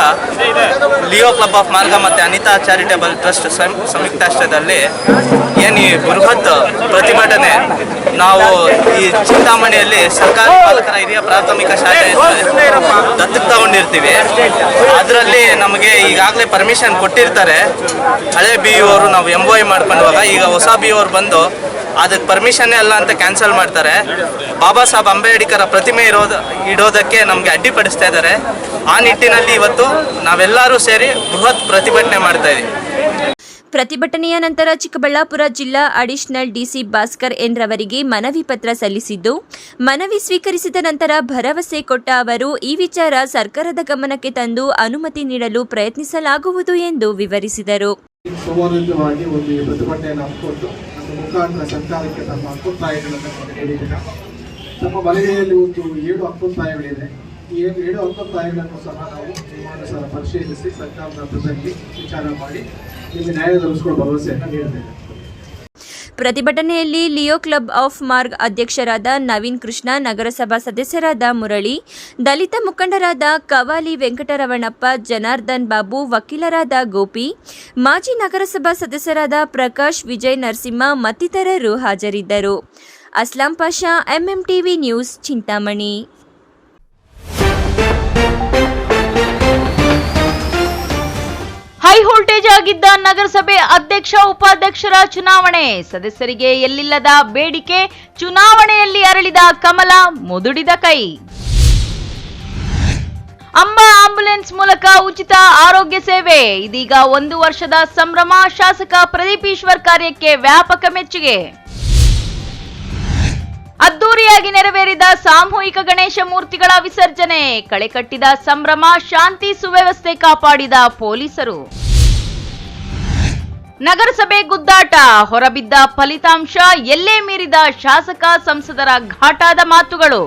ಲಿಯೋ ಕ್ಲಬ್ ಆಫ್ ಮಾರ್ಗ ಮತ್ತು ಅನಿತಾ ಚಾರಿಟೇಬಲ್ ಟ್ರಸ್ಟ್ ಸಂಯುಕ್ತಾಶ್ರಯದಲ್ಲಿ ಏನು ಈ ಬೃಹತ್ ಪ್ರತಿಭಟನೆ ನಾವು ಈ ಚಿಂತಾಮಣಿಯಲ್ಲಿ ಸರ್ಕಾರಿ ಬಾಲಕರ ಹಿರಿಯ ಪ್ರಾಥಮಿಕ ಶಾಲೆಯನ್ನು ದತ್ತಕ್ಕೆ ತಗೊಂಡಿರ್ತೀವಿ. ಅದರಲ್ಲಿ ನಮಗೆ ಈಗಾಗಲೇ ಪರ್ಮಿಷನ್ ಕೊಟ್ಟಿರ್ತಾರೆ. ಹಳೆ ಬಿ ಅವರು ನಾವು MOI ಮಾಡ್ಕೊಂಡಾಗ ಈಗ ಹೊಸ ಬಿ ಅವರು ಬಂದು ಅದಕ್ಕೆ ಪರ್ಮಿಷನ್ನೇ ಅಲ್ಲ ಅಂತ ಕ್ಯಾನ್ಸಲ್ ಮಾಡ್ತಾರೆ. ಬಾಬಾ ಸಾಹೇಬ್ ಅಂಬೇಡ್ಕರ್ ಪ್ರತಿಮೆ ಇಡೋದಕ್ಕೆ ನಮಗೆ ಅಡ್ಡಿಪಡಿಸ್ತಾ ಇದ್ದಾರೆ. ಆ ನಿಟ್ಟಿನಲ್ಲಿ ಇವತ್ತು ನಾವೆಲ್ಲರೂ ಸೇರಿ ಬೃಹತ್ ಪ್ರತಿಭಟನೆ ಮಾಡ್ತಾ ಇದ್ದೀವಿ. ಪ್ರತಿಭಟನೆಯ ನಂತರ ಚಿಕ್ಕಬಳ್ಳಾಪುರ ಜಿಲ್ಲಾ ಅಡಿಷನಲ್ ಡಿಸಿ ಭಾಸ್ಕರ್ ಎನ್ ರವರಿಗೆ ಮನವಿ ಪತ್ರ ಸಲ್ಲಿಸಿದ್ದು, ಮನವಿ ಸ್ವೀಕರಿಸಿದ ನಂತರ ಭರವಸೆ ಕೊಟ್ಟ ಅವರು ಈ ವಿಚಾರ ಸರ್ಕಾರದ ಗಮನಕ್ಕೆ ತಂದು ಅನುಮತಿ ನೀಡಲು ಪ್ರಯತ್ನಿಸಲಾಗುವುದು ಎಂದು ವಿವರಿಸಿದರು. ಸೋಮವಾರವಾಗಿ ಒಂದು ಪ್ರತಿಭಟನೆಯನ್ನು ಹಮ್ಮಿಕೊಂಡು ಮುಖಾಂತರ ಸರ್ಕಾರಕ್ಕೆ ತಮ್ಮ ಅಭಿಪ್ರಾಯಗಳನ್ನು ನೀಡಿದ್ದೀರ. ನಮ್ಮ ಮನವಿಯಲ್ಲಿ ಒಂದು 7 ಅಭಿಪ್ರಾಯಗಳಿದೆ. ಈ 7 ಅಭಿಪ್ರಾಯಗಳನ್ನು ಸಹ ನಾವು ನಿಯಮಾನುಸಾರ ಪರಿಶೀಲಿಸಿ ಸರ್ಕಾರದ ಹಂತದಲ್ಲಿ ವಿಚಾರ ಮಾಡಿ ನಿಮಗೆ ನ್ಯಾಯ ದೊರಕಿಸಿಕೊಳ್ಳುವ ಭರವಸೆಯನ್ನು ನೀಡಿದ್ದೇವೆ. ಪ್ರತಿಭಟನೆಯಲ್ಲಿ ಲಿಯೋ ಕ್ಲಬ್ ಆಫ್ ಮಾರ್ಗ್ ಅಧ್ಯಕ್ಷರಾದ ನವೀನ್ ಕೃಷ್ಣ, ನಗರಸಭಾ ಸದಸ್ಯರಾದ ಮುರಳಿ, ದಲಿತ ಮುಖಂಡರಾದ ಕವಾಲಿ ವೆಂಕಟರಮಣಪ್ಪ, ಜನಾರ್ದನ್ ಬಾಬು, ವಕೀಲರಾದ ಗೋಪಿ, ಮಾಜಿ ನಗರಸಭಾ ಸದಸ್ಯರಾದ ಪ್ರಕಾಶ್, ವಿಜಯ್ ನರಸಿಂಹ ಮತ್ತಿತರರು ಹಾಜರಿದ್ದರು. Aslam Pasha, MMTV news, Chintamani. High voltage ಆಗಿದ್ದ ನಗರಸಭೆ ಅಧ್ಯಕ್ಷ ಉಪಾಧ್ಯಕ್ಷರ ಚುನಾವಣೆ, ಸದಸ್ಯರಿಗೆ ಎಲ್ಲಿಲ್ಲದ ಬೇಡಿಕೆ, ಚುನಾವಣೆಯಲ್ಲಿ ಅರಳಿದ ಕಮಲ, ಮುದುಡಿದ ಕೈ. ಅಂಬಾ ಆಂಬ್ಯುಲೆನ್ಸ್ ಮೂಲಕ ಉಚಿತ ಆರೋಗ್ಯ ಸೇವೆ, ಇದೀಗ 1 ವರ್ಷದ ಸಂಭ್ರಮ. ಶಾಸಕ ಪ್ರದೀಪ್ ಈಶ್ವರ್ ಕಾರ್ಯಕ್ಕೆ ವ್ಯಾಪಕ ಮೆಚ್ಚುಗೆ. ಅದ್ದೂರಿಯಾಗಿ ನೆರವೇರಿದ ಸಾಮೂಹಿಕ ಗಣೇಶ ಮೂರ್ತಿಗಳ ವಿಸರ್ಜನೆ, ಕಳೆಕಟ್ಟಿದ ಸಂಭ್ರಮ. ಶಾಂತಿ ಸುವ್ಯವಸ್ಥೆ ಕಾಪಾಡಿದ ಪೊಲೀಸರು. ನಗರಸಭೆ ಗುದ್ದಾಟ, ಹೊರಬಿದ್ದ ಫಲಿತಾಂಶ, ಎಲ್ಲೇ ಮೀರಿದ ಶಾಸಕ ಸಂಸದರ ಘಾಟಾದ ಮಾತುಗಳು.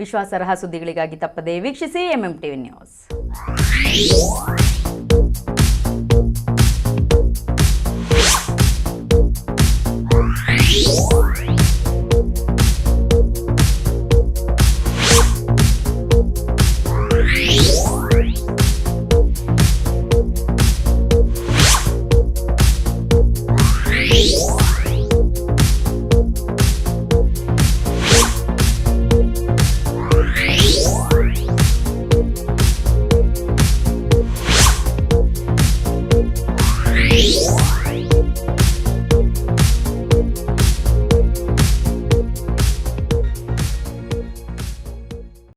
ವಿಶ್ವಾಸಾರ್ಹ ಸುದ್ದಿಗಳಿಗಾಗಿ ತಪ್ಪದೇ ವೀಕ್ಷಿಸಿ MMTV ನ್ಯೂಸ್. Yeah.